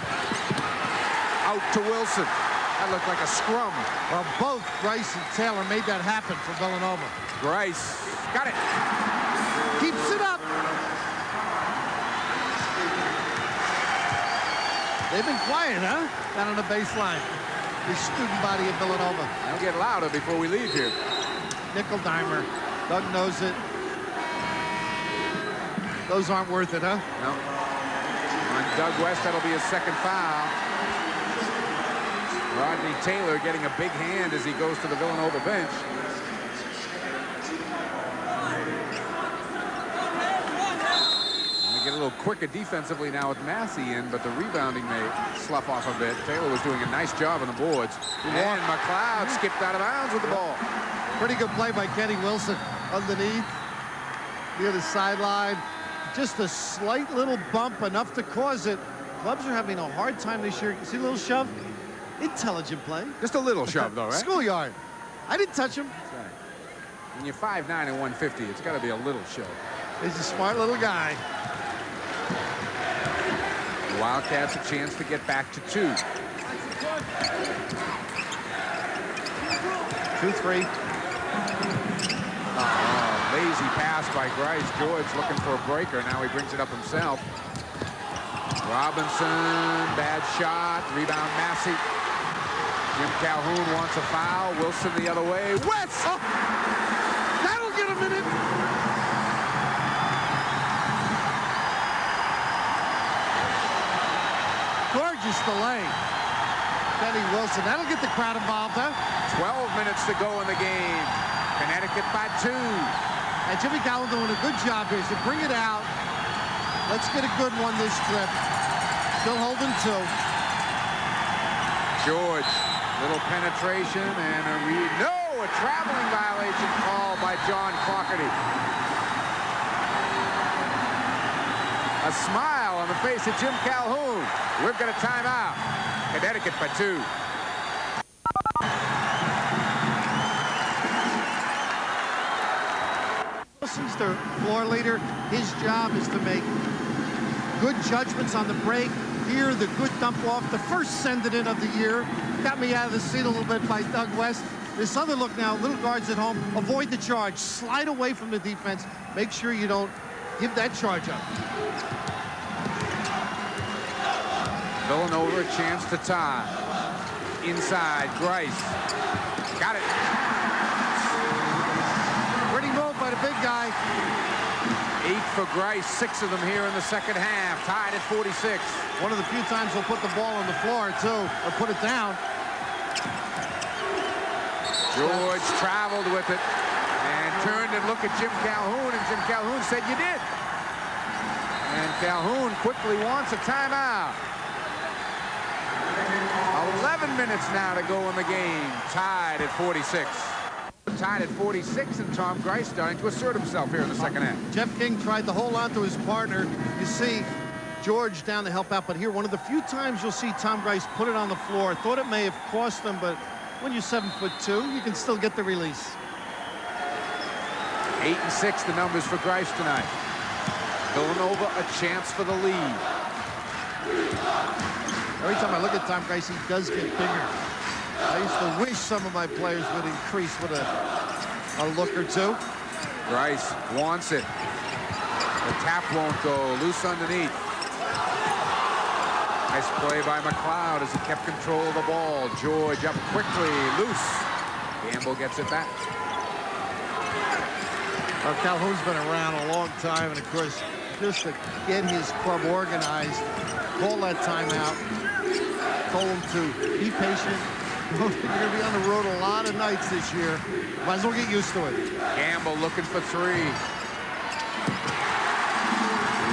Out to Wilson. That looked like a scrum. Well, both Grice and Taylor made that happen for Villanova. Grice got it. Keeps it up. They've been quiet, huh? Down on the baseline. The student body of Villanova. They'll get louder before we leave here. Nickel dimer. Doug knows it. Those aren't worth it, huh? No. On Doug West, that'll be his second foul. Rodney Taylor getting a big hand as he goes to the Villanova bench. Get a little quicker defensively now with Massey in, but the rebounding may slough off a bit. Taylor was doing a nice job on the boards. And McLeod skipped out of bounds with the ball. Pretty good play by Kenny Wilson underneath near the sideline. Just a slight little bump, enough to cause it. Clubs are having a hard time this year. See a little shove? Intelligent play. Just a little shove, though, right? Schoolyard. I didn't touch him. That's right. When you're 5'9" and 150, it's got to be a little shove. He's a smart little guy. Wildcats a chance to get back to 2. 2-3. Lazy pass by Grice. George looking for a breaker. Now he brings it up himself. Robinson, bad shot. Rebound Massey. Jim Calhoun wants a foul. Wilson the other way. West! Oh, that'll get him in it. Gorgeous delay. Kenny Wilson. That'll get the crowd involved, huh? 12 minutes to go in the game. Connecticut by 2. And Jimmy Calhoun doing a good job here. So bring it out. Let's get a good one this trip. Still holding 2. George, little penetration and a read. No, a traveling violation called by John Fogarty. A smile on the face of Jim Calhoun. We've got a timeout. Connecticut by 2. Wilson's the floor leader. His job is to make good judgments on the break. Here, the good dump off. The first send it in of the year. Got me out of the seat a little bit by Doug West. This other look now, little guards at home. Avoid the charge. Slide away from the defense. Make sure you don't give that charge up. Villanova a chance to tie. Inside, Grice. Got it. Pretty move by the big guy. 8 for Grice, 6 of them here in the second half. Tied at 46. One of the few times he'll put the ball on the floor, too, or put it down. George traveled with it and turned and looked at Jim Calhoun, and Jim Calhoun said, "You did." And Calhoun quickly wants a timeout. 11 minutes now to go in the game. Tied at 46. Tied at 46, and Tom Grice starting to assert himself here in the second half. Jeff King tried to hold on to his partner. You see George down to help out, but here, one of the few times you'll see Tom Grice put it on the floor. Thought it may have cost him, but when you're 7'2", you can still get the release. 8 and 6, the numbers for Grice tonight. Villanova a chance for the lead. Every time I look at Tom Grice, he does get bigger. I used to wish some of my players would increase with a look or two. Grice wants it. The tap won't go. Loose underneath. Nice play by McLeod as he kept control of the ball. George up quickly. Loose. Gamble gets it back. Well, Calhoun's been around a long time, and of course, just to get his club organized, call that timeout, told him to be patient. You're going to be on the road a lot of nights this year. Might as well get used to it. Gamble looking for 3.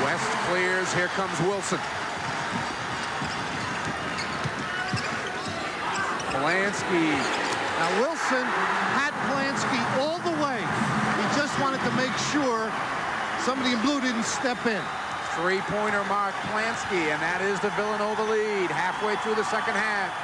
West clears. Here comes Wilson. Polanski. Now, Wilson had Polanski all the way. He just wanted to make sure somebody in blue didn't step in. 3-pointer mark Polanski, and that is the Villanova lead halfway through the second half.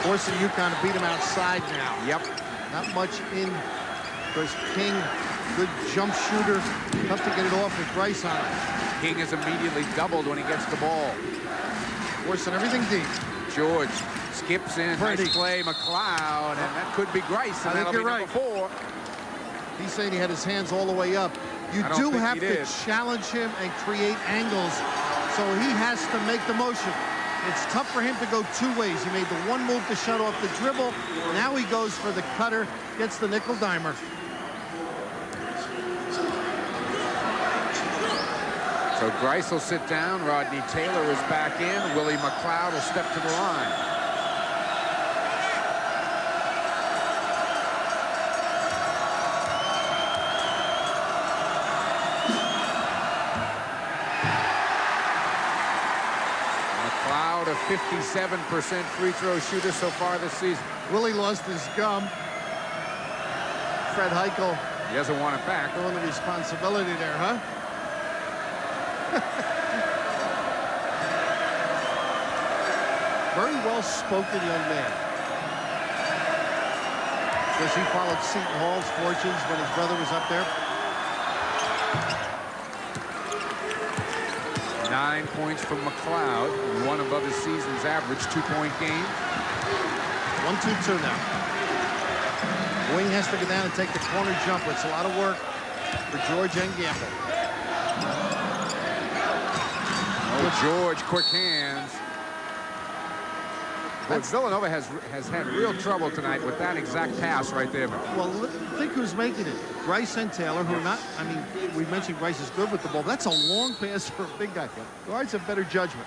Forcing UConn to beat him outside now. Yep. Not much in. Of course, King, good jump shooter. Tough to get it off with Grice on it. King is immediately doubled when he gets the ball. Forcing everything deep. George skips in. Nice play, McLeod, and that could be Grice. And I think you're right. Number 4. He's saying he had his hands all the way up. You do have to challenge him and create angles, so he has to make the motion. It's tough for him to go 2 ways. He made the one move to shut off the dribble. Now he goes for the cutter, gets the nickel dimer. So Grice will sit down. Rodney Taylor is back in. Willie McLeod will step to the line. McLeod, a 57% free throw shooter so far this season. Willie lost his gum. Fred Heichel. He doesn't want it back. Throwing the responsibility there, huh? Very well-spoken young man. Guess he followed Seton Hall's fortunes when his brother was up there. 9 points from McLeod, 1 above his season's average, 2-point game. 1-2-2 now. Wing has to go down and take the corner jumper. It's a lot of work for George and Gamble. Oh, George, quick hands. But Villanova has had real trouble tonight with that exact pass right there. Well, think who's making it. Grice and Taylor, who are not, I mean, we mentioned Grice is good with the ball. That's a long pass for a big guy. Guards have better judgment.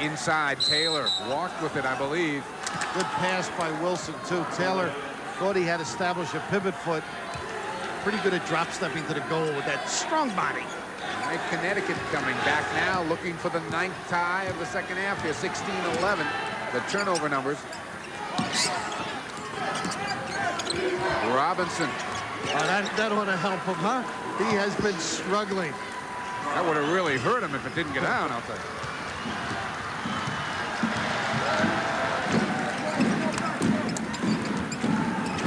Inside, Taylor walked with it, I believe. Good pass by Wilson, too. Taylor thought he had established a pivot foot. Pretty good at drop stepping to the goal with that strong body. Right, Connecticut coming back now, looking for the 9th tie of the second half here, 16-11. The turnover numbers. Robinson. That ought to help him, huh? He has been struggling. That would have really hurt him if it didn't get down, I'll tell you.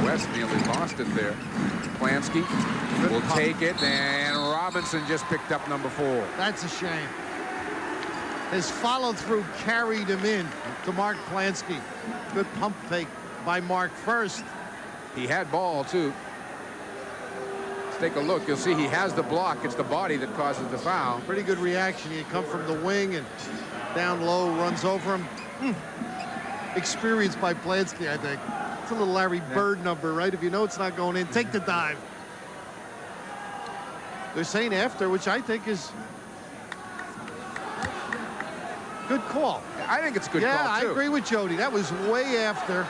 West nearly lost it there. Plansky will take it, and Robinson just picked up number 4. That's a shame. His follow-through carried him in to Mark Plansky. Good pump fake by Mark first. He had ball, too. Let's take a look. You'll see he has the block. It's the body that causes the foul. Pretty good reaction. He had come from the wing and down low, runs over him. Experienced by Plansky, I think. It's a little Larry Bird number, right? If you know it's not going in, take the dive. They're saying after, which I think is good call. I think it's a good call, too. Yeah, I agree with Jody. That was way after.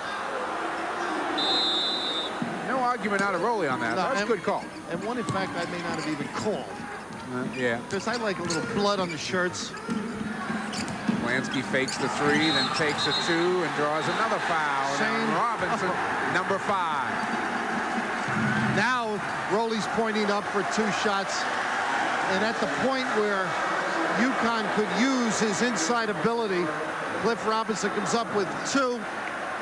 No argument out of Rowley on that. That was a good call. And one, in fact, I may not have even called. Yeah. Because I like a little blood on the shirts. Plansky fakes the 3, then takes a 2, and draws another foul. And Robinson, number 5. Now, Rowley's pointing up for 2 shots. And at the point where UConn could use his inside ability, Cliff Robinson comes up with 2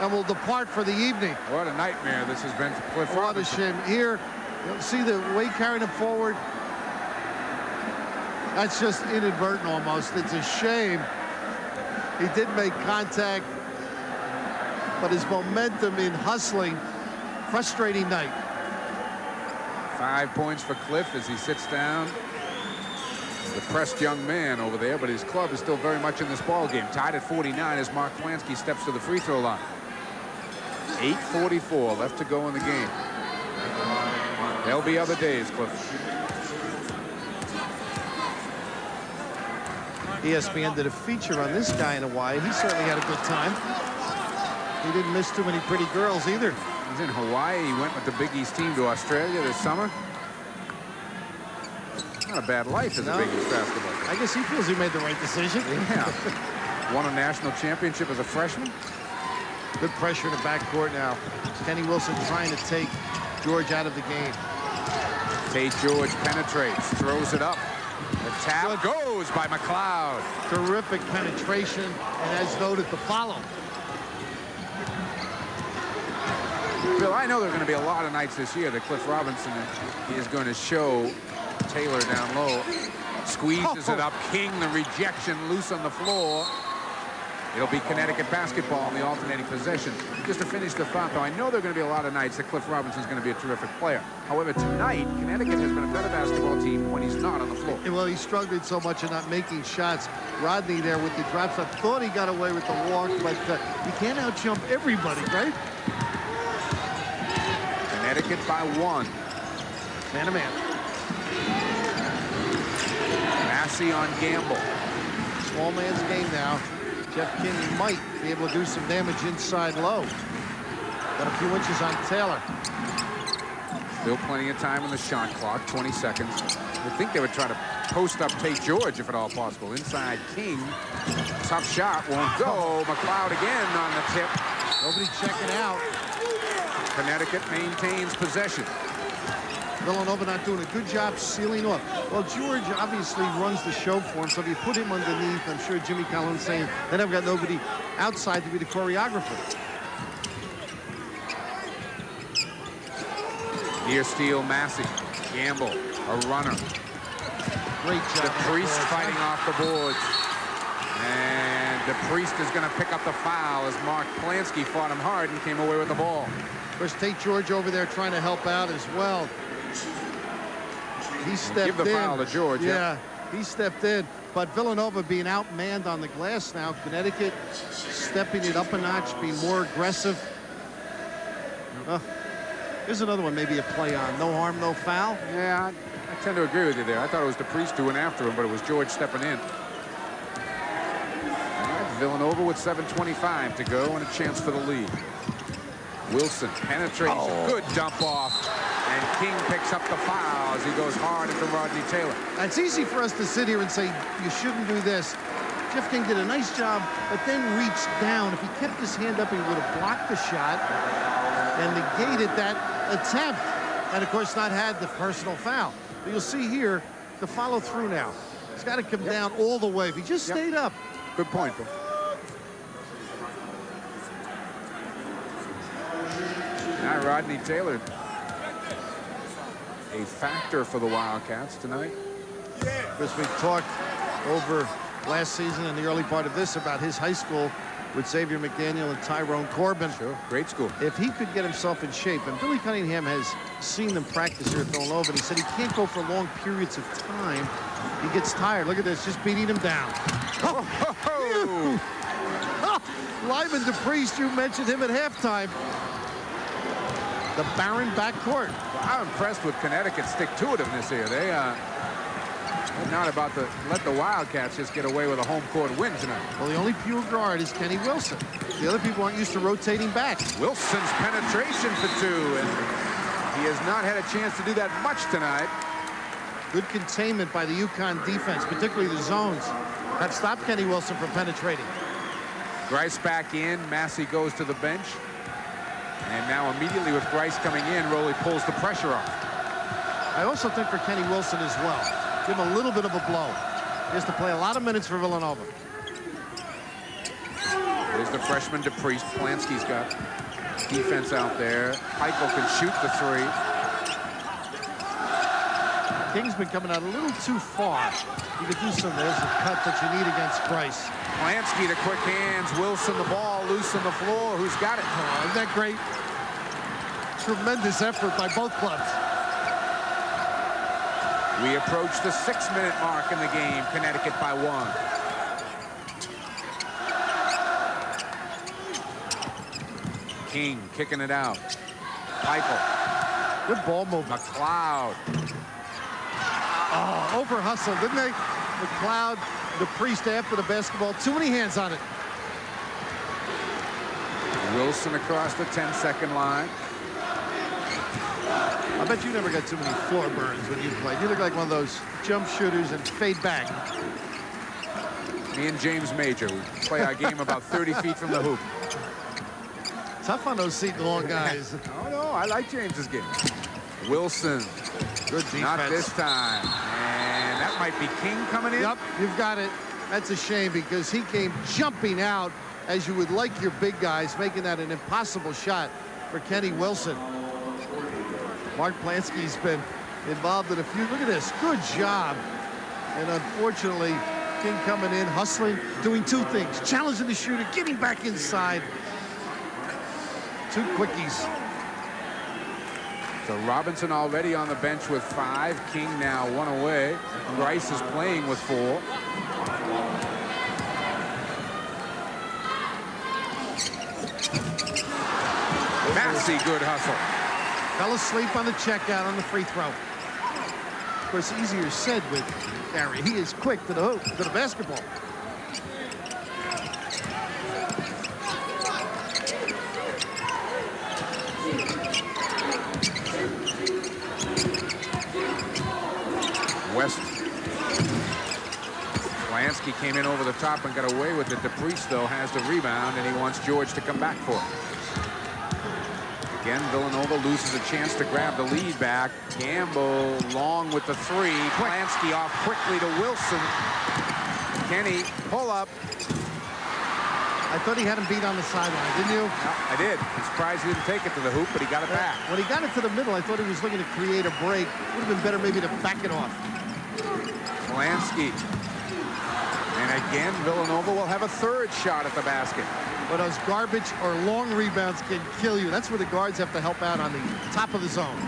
and will depart for the evening. What a nightmare this has been for Cliff Robinson. What a shame. Here, you'll see the weight carrying him forward. That's just inadvertent almost. It's a shame. He did make contact, but his momentum in hustling, frustrating night. 5 points for Cliff as he sits down. Depressed young man over there, but his club is still very much in this ball game. Tied at 49 as Mark Plansky steps to the free throw line. 8:44 left to go in the game. There'll be other days, Cliff. ESPN did a feature on this guy in Hawaii. He certainly had a good time. He didn't miss too many pretty girls either. He's in Hawaii. He went with the Big East team to Australia this summer. Not a bad life as a Big East basketball player. I guess he feels he made the right decision. Yeah. Won a national championship as a freshman. Good pressure in the backcourt now. Kenny Wilson trying to take George out of the game. Tate George penetrates, throws it up. The tap goes by McLeod. Terrific penetration, and as noted, the follow. Bill, I know there are going to be a lot of nights this year that Cliff Robinson is going to show Taylor down low. Squeezes it up. King, the rejection, loose on the floor. It'll be Connecticut basketball on the alternating possession. Just to finish the thought, though, I know there are going to be a lot of nights that Cliff Robinson's going to be a terrific player. However, tonight, Connecticut has been a better basketball team when he's not on the floor. Well, he struggled so much in not making shots. Rodney there with the drops. I thought he got away with the walk, but you can't out-jump everybody, right? Connecticut by 1. Man-to-man. Massey on Gamble. Small man's game now. Jeff King might be able to do some damage inside low. Got a few inches on Taylor. Still plenty of time on the shot clock, 20 seconds. I think they would try to post up Tate George if at all possible. Inside King. Tough shot, won't go. McLeod again on the tip. Nobody checking out. Connecticut maintains possession. Villanova not doing a good job sealing off. Well, George obviously runs the show for him, so if you put him underneath, I'm sure Jimmy Calhoun's saying then I've got nobody outside to be the choreographer. Near steal, Massey. Gamble, a runner. Great job. DePriest fighting off the boards. And DePriest is going to pick up the foul as Mark Plansky fought him hard and came away with the ball. Of course, Tate George over there trying to help out as well. He stepped in. Give the foul to George. Yeah, he stepped in. But Villanova being outmanned on the glass now. Connecticut stepping it up a notch, being more aggressive. Here's another one, maybe a play on. No harm, no foul. Yeah, I tend to agree with you there. I thought it was DePriest who went after him, but it was George stepping in. All right, Villanova with 7:25 to go and a chance for the lead. Wilson, penetration, good dump off. And King picks up the foul as he goes hard into Rodney Taylor. It's easy for us to sit here and say, you shouldn't do this. Jeff King did a nice job, but then reached down. If he kept his hand up, he would have blocked the shot and negated that attempt. And, of course, not had the personal foul. But you'll see here the follow through now. He's got to come down all the way. If he just stayed up. Good point, Bill. Now Rodney Taylor, a factor for the Wildcats tonight. Chris, we talked over last season and the early part of this about his high school with Xavier McDaniel and Tyrone Corbin. Sure, great school. If he could get himself in shape, and Billy Cunningham has seen them practice here at Villanova, and he said he can't go for long periods of time. He gets tired. Look at this, just beating him down. Lyman DePriest, you mentioned him at halftime. The Barron backcourt. I'm impressed with Connecticut's stick-to-itiveness here. They're not about to let the Wildcats just get away with a home court win tonight. Well, the only pure guard is Kenny Wilson. The other people aren't used to rotating back. Wilson's penetration for 2, and he has not had a chance to do that much tonight. Good containment by the UConn defense, particularly the zones. That stopped Kenny Wilson from penetrating. Grice back in. Massey goes to the bench. And now immediately with Grice coming in, Rowley pulls the pressure off. I also think for Kenny Wilson as well. Give him a little bit of a blow. He has to play a lot of minutes for Villanova. There's the freshman DePriest. Plansky's got defense out there. Heiko can shoot the 3. King's been coming out a little too far. You could do some. There's the cut that you need against Grice. Plansky to quick hands. Wilson the ball loose on the floor. Who's got it? Oh, isn't that great? Tremendous effort by both clubs. We approach the 6-minute mark in the game. Connecticut by 1. King kicking it out. Heiko. Good ball movement. McLeod. Oh, over hustled, didn't they? McLeod, DePriest after the basketball. Too many hands on it. Wilson across the 10-second line. I bet you never got too many floor burns when you played. You look like one of those jump shooters and fade back. Me and James Major, we play our game about 30 feet from the hoop. Tough on those seat-long guys. Oh, no, I like James's game. Wilson. Good defense. Not this time. And that might be King coming in. Yep, you've got it. That's a shame because he came jumping out as you would like your big guys, making that an impossible shot for Kenny Wilson. Mark Plansky's been involved in a few. Look at this. Good job. And unfortunately, King coming in, hustling, doing two things. Challenging the shooter, getting back inside. Two quickies. So Robinson already on the bench with 5. King now 1 away. Grice is playing with 4. Massey, good hustle. Fell asleep on the checkout on the free throw. Of course, easier said with Gary. He is quick to the hoop, to the basketball. West. Lansky came in over the top and got away with it. DePriest, though, has the rebound, and he wants George to come back for it. Again, Villanova loses a chance to grab the lead back. Gamble long with the 3. Lansky off quickly to Wilson. Kenny, pull up. I thought he had him beat on the sideline, didn't you? No, I did. I'm surprised he didn't take it to the hoop, but he got it back. When he got it to the middle, I thought he was looking to create a break. Would have been better maybe to back it off. Lansky. And again, Villanova will have a 3rd shot at the basket. But those garbage or long rebounds can kill you. That's where the guards have to help out on the top of the zone.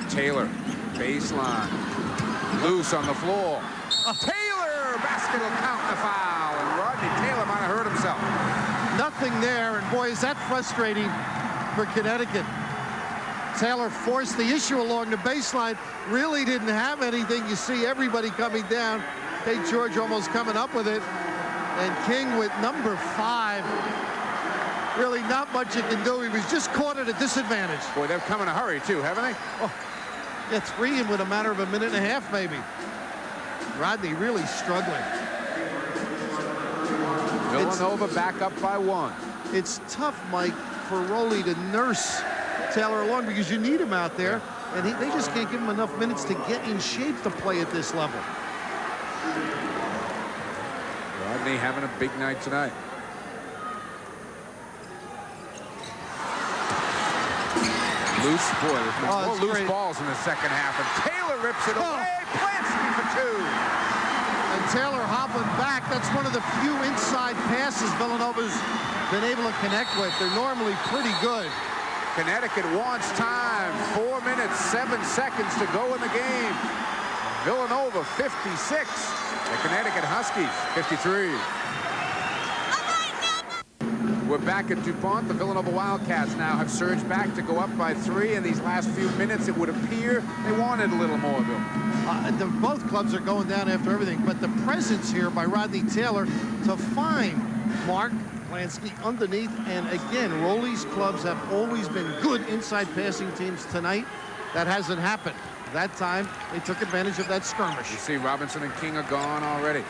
Taylor, baseline. Loose on the floor. Taylor, basket will count the foul. And Rodney Taylor might have hurt himself. Nothing there, and boy, is that frustrating for Connecticut. Taylor forced the issue along the baseline. Really didn't have anything. You see everybody coming down. St. George almost coming up with it. And King with number 5. Really not much you can do. He was just caught at a disadvantage. Boy, they've come in a hurry, too, haven't they? Oh, yeah, 3 in with a matter of a minute and a half, maybe. Rodney really struggling. Villanova back up by 1. It's tough, Mike, for Rowley to nurse Taylor along because you need him out there, and they just can't give him enough minutes to get in shape to play at this level. Rodney having a big night tonight. Loose, boy, there's more loose great balls in the second half, and Taylor rips it away. Plansky for 2. And Taylor hobbling back. That's one of the few inside passes Villanova's been able to connect with. They're normally pretty good. Connecticut wants time. 4 minutes, 7 seconds to go in the game. Villanova 56. The Connecticut Huskies 53. We're back at DuPont. The Villanova Wildcats now have surged back to go up by 3. In these last few minutes, it would appear they wanted a little more, Bill. Both clubs are going down after everything, but the presence here by Rodney Taylor to find Mark Lansky underneath. And again, Rowley's clubs have always been good inside passing teams. Tonight, that hasn't happened. That time, they took advantage of that skirmish. You see Robinson and King are gone already.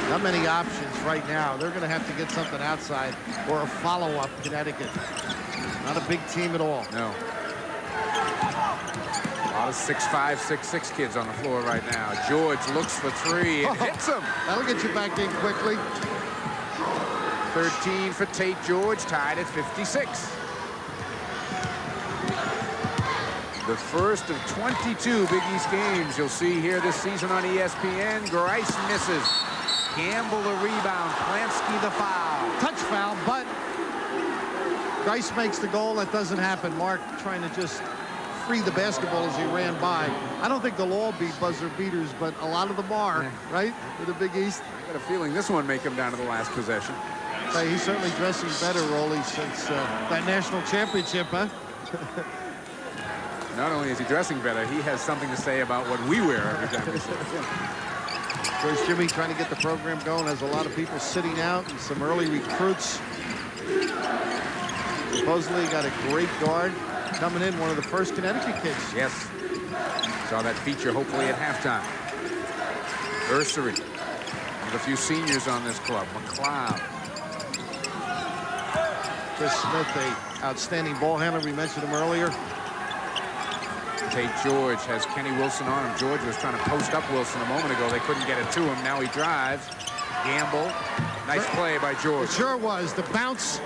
Not many options right now. They're going to have to get something outside or a follow-up, Connecticut. Not a big team at all. No. A lot of 6'5", 6'6" kids on the floor right now. George looks for 3 and hits him. That'll get you back in quickly. 13 for Tate George, tied at 56. The first of 22 Big East games you'll see here this season on ESPN. Grice misses. Gamble the rebound. Plansky the foul. Touch foul, but Grice makes the goal. That doesn't happen. Mark trying to just free the basketball as he ran by. I don't think they'll all be buzzer beaters, but a lot of them are, right, for the Big East. I got a feeling this one may come down to the last possession. He's certainly dressing better, Rowley, since that national championship, huh? Not only is he dressing better, he has something to say about what we wear every time we see him. Of course, Jimmy trying to get the program going, has a lot of people sitting out and some early recruits. Supposedly got a great guard coming in, one of the first Connecticut kids. Yes. Saw that feature hopefully at halftime. Ursary. One of the few seniors on this club. McLeod. Chris Smith, a outstanding ball handler. We mentioned him earlier. Tate George has Kenny Wilson on him. George was trying to post up Wilson a moment ago. They couldn't get it to him. Now he drives. Gamble. Nice play by George. It sure was. The bounce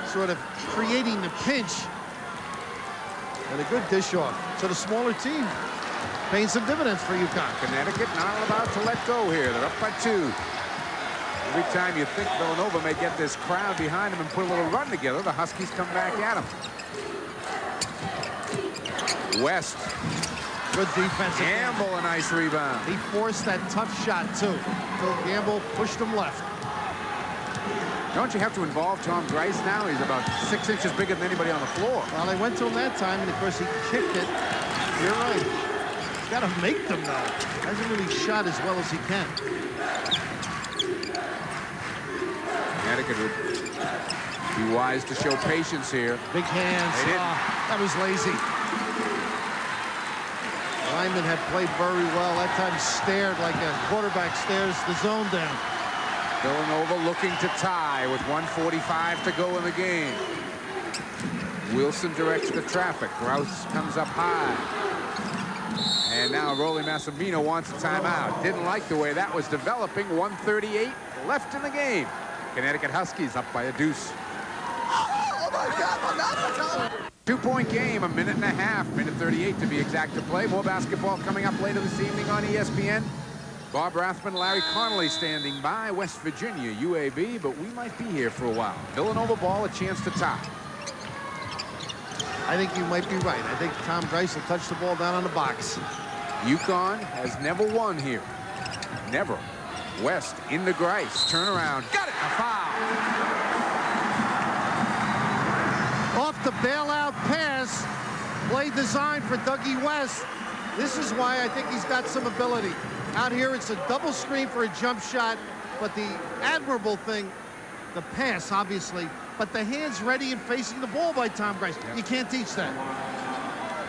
sort of creating the pinch. And a good dish off. So the smaller team paying some dividends for UConn. Connecticut not about to let go here. They're up by 2. Every time you think Villanova may get this crowd behind them and put a little run together, the Huskies come back at them. West. Good defense. Gamble, a nice rebound. He forced that tough shot, too. So Gamble pushed him left. Don't you have to involve Tom Grice now? He's about 6 inches bigger than anybody on the floor. Well, they went to him that time, and of course he kicked it. You're right. Got to make them, though. Hasn't really shot as well as he can. Connecticut would be wise to show patience here. Big hands. They didn't. That was lazy. Lyman had played very well. That time stared like a quarterback stares the zone down. Villanova looking to tie with 1:45 to go in the game. Wilson directs the traffic. Grouse comes up high. And now Rolly Massimino wants a timeout. Didn't like the way that was developing. 1:38 left in the game. Connecticut Huskies up by a deuce. Oh my God! 2-point game, a minute and a half, minute 38 to be exact to play. More basketball coming up later this evening on ESPN. Bob Rathman, Larry Connolly standing by. West Virginia, UAB, but we might be here for a while. Villanova ball, a chance to tie. I think you might be right. I think Tom Grice will touch the ball down on the box. UConn has never won here. Never. West into Grice. Turnaround. Got it. A foul. Off the bailout pass. Play designed for Dougie West. This is why I think he's got some ability. Out here, it's a double screen for a jump shot. But the admirable thing, the pass, obviously, but the hands ready and facing the ball by Tom Grice. Yep. You can't teach that.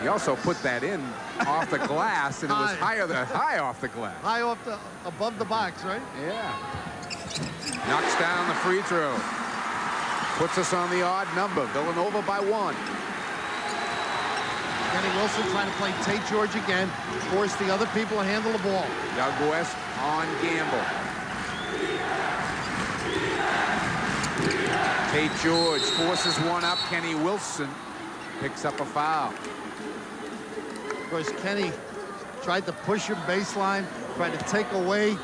He also put that in off the glass, and it was high off the glass. High off the, above the box, right? Yeah. Knocks down the free throw. Puts us on the odd number. Villanova by 1. Kenny Wilson trying to play Tate George again. Force the other people to handle the ball. Doug West on Gamble. Tate George forces one up. Kenny Wilson picks up a foul. Of course, Kenny tried to push him baseline, tried to take away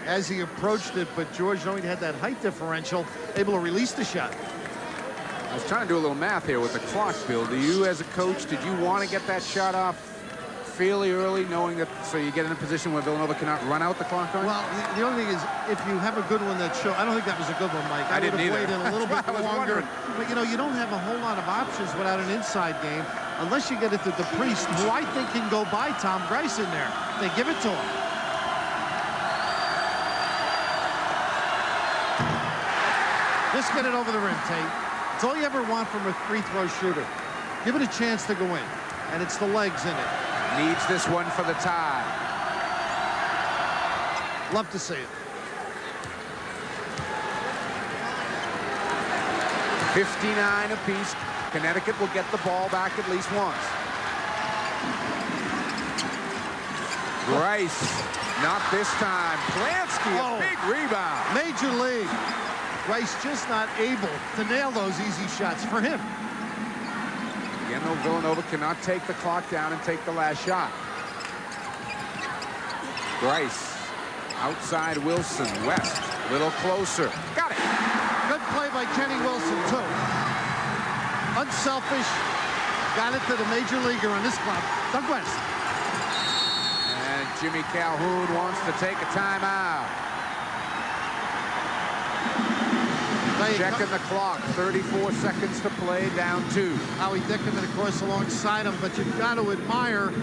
as he approached it, but George, knowing he had that height differential, able to release the shot. I was trying to do a little math here with the clock, Bill. Do you, as a coach, did you want to get that shot off fairly early, knowing that so you get in a position where Villanova cannot run out the clock on? Well, the only thing is, if you have a good one that show, I don't think that was a good one, Mike. I didn't would have either. waited a little bit longer. Wondering. But, you know, you don't have a whole lot of options without an inside game, unless you get it to the Priest, who I think can go by Tom Grice in there. They give it to him. Just get it over the rim, Tate. It's all you ever want from a free throw shooter. Give it a chance to go in, and it's the legs in it. Needs this one for the tie. Love to see it. 59 apiece. Connecticut will get the ball back at least once. Grice, not this time. Plansky, a big rebound. Major league. Grice just not able to nail those easy shots for him. Again, though, Villanova cannot take the clock down and take the last shot. Grice, outside Wilson, West, a little closer. Got it. Good play by Kenny Wilson, too. Unselfish. Got it to the major leaguer on this club, Doug West. And Jimmy Calhoun wants to take a timeout. Checking the clock, 34 seconds to play, down 2. Howie Dickerman, of course, alongside him, but you've got to admire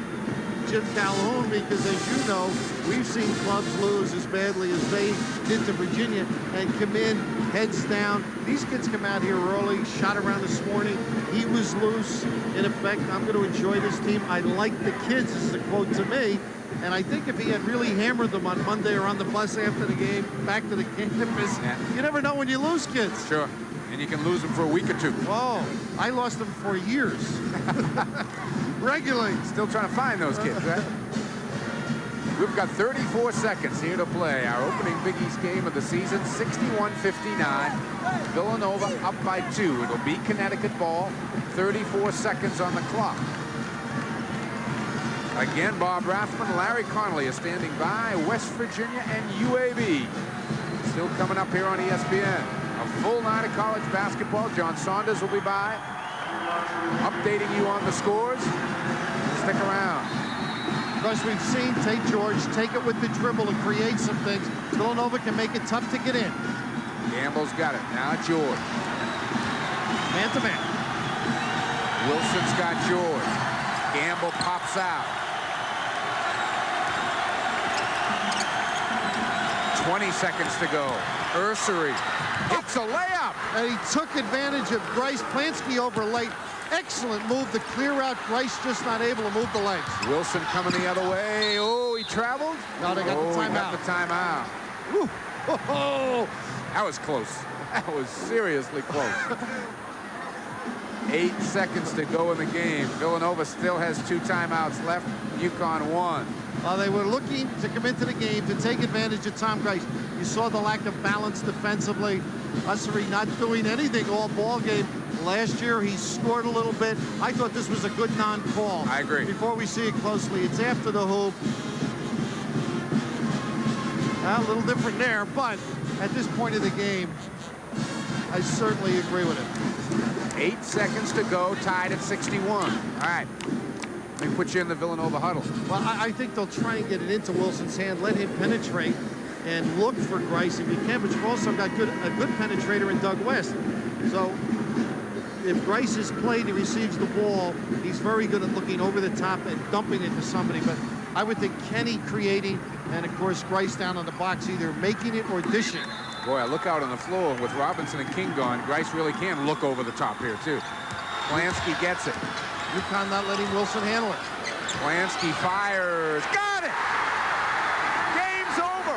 Jim Calhoun because, as you know, we've seen clubs lose as badly as they did to Virginia and come in, heads down. These kids come out here early, shot around this morning. He was loose. In effect, I'm going to enjoy this team. I like the kids, is the quote to me. And I think if he had really hammered them on Monday or on the bus after the game, back to the campus, you never know when you lose kids. Sure. And you can lose them for a week or 2. Whoa. I lost them for years. Regularly. Still trying to find those kids, right? We've got 34 seconds here to play. Our opening Big East game of the season, 61-59. Villanova up by 2. It'll be Connecticut ball. 34 seconds on the clock. Again, Bob Rathman, Larry Connolly is standing by. West Virginia and UAB still coming up here on ESPN. A full night of college basketball. John Saunders will be by, updating you on the scores. Stick around. Because we've seen Tate George take it with the dribble and create some things. Villanova can make it tough to get in. Gamble's got it. Now George. Man to man. Wilson's got George. Gamble pops out. 20 seconds to go. Ursery hits a layup. And he took advantage of Bryce Plansky over late. Excellent move to clear out. Bryce just not able to move the legs. Wilson coming the other way. Oh, he traveled. No, they got the timeout. He got the timeout. Woo. Oh. That was close. That was seriously close. 8 seconds to go in the game. Villanova still has 2 timeouts left. UConn 1. They were looking to come into the game to take advantage of Tom Grice. You saw the lack of balance defensively. Ussery not doing anything all ball game. Last year, he scored a little bit. I thought this was a good non-call. I agree. Before we see it closely, it's after the hoop. A little different there, but at this point of the game, I certainly agree with it. 8 seconds to go, tied at 61. All right. Let me put you in the Villanova huddle. Well, I think they'll try and get it into Wilson's hand, let him penetrate, and look for Grice if you can. But you've also got a good penetrator in Doug West. So if Grice is played, he receives the ball, he's very good at looking over the top and dumping it to somebody. But I would think Kenny creating, and of course Grice down on the box, either making it or dishing. Boy, I look out on the floor with Robinson and King gone. Grice really can look over the top here, too. Plansky gets it. UConn not letting Wilson handle it. Plansky fires. Got it! Game's over!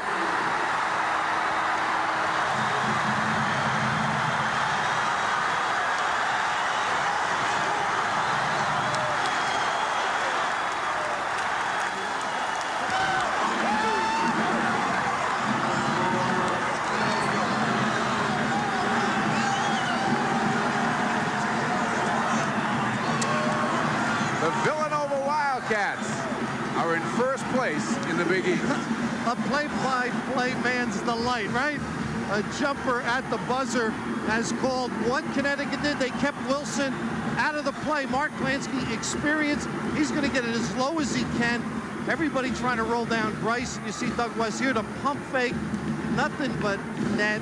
The Villanova Wildcats are in first place in the Big East. A play-by-play man's delight, right? A jumper at the buzzer has called what Connecticut did. They kept Wilson out of the play. Mark Plansky, experience. He's going to get it as low as he can. Everybody trying to roll down Grice. You see Doug West here to pump fake. Nothing but net.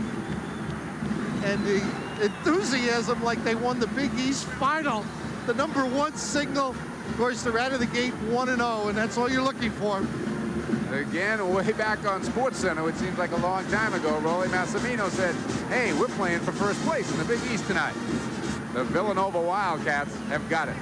And the enthusiasm like they won the Big East final. The #1 signal. Of course, they're out of the gate 1-0, and that's all you're looking for. Again, way back on SportsCenter, it seems like a long time ago, Rolly Massimino said, hey, we're playing for first place in the Big East tonight. The Villanova Wildcats have got it.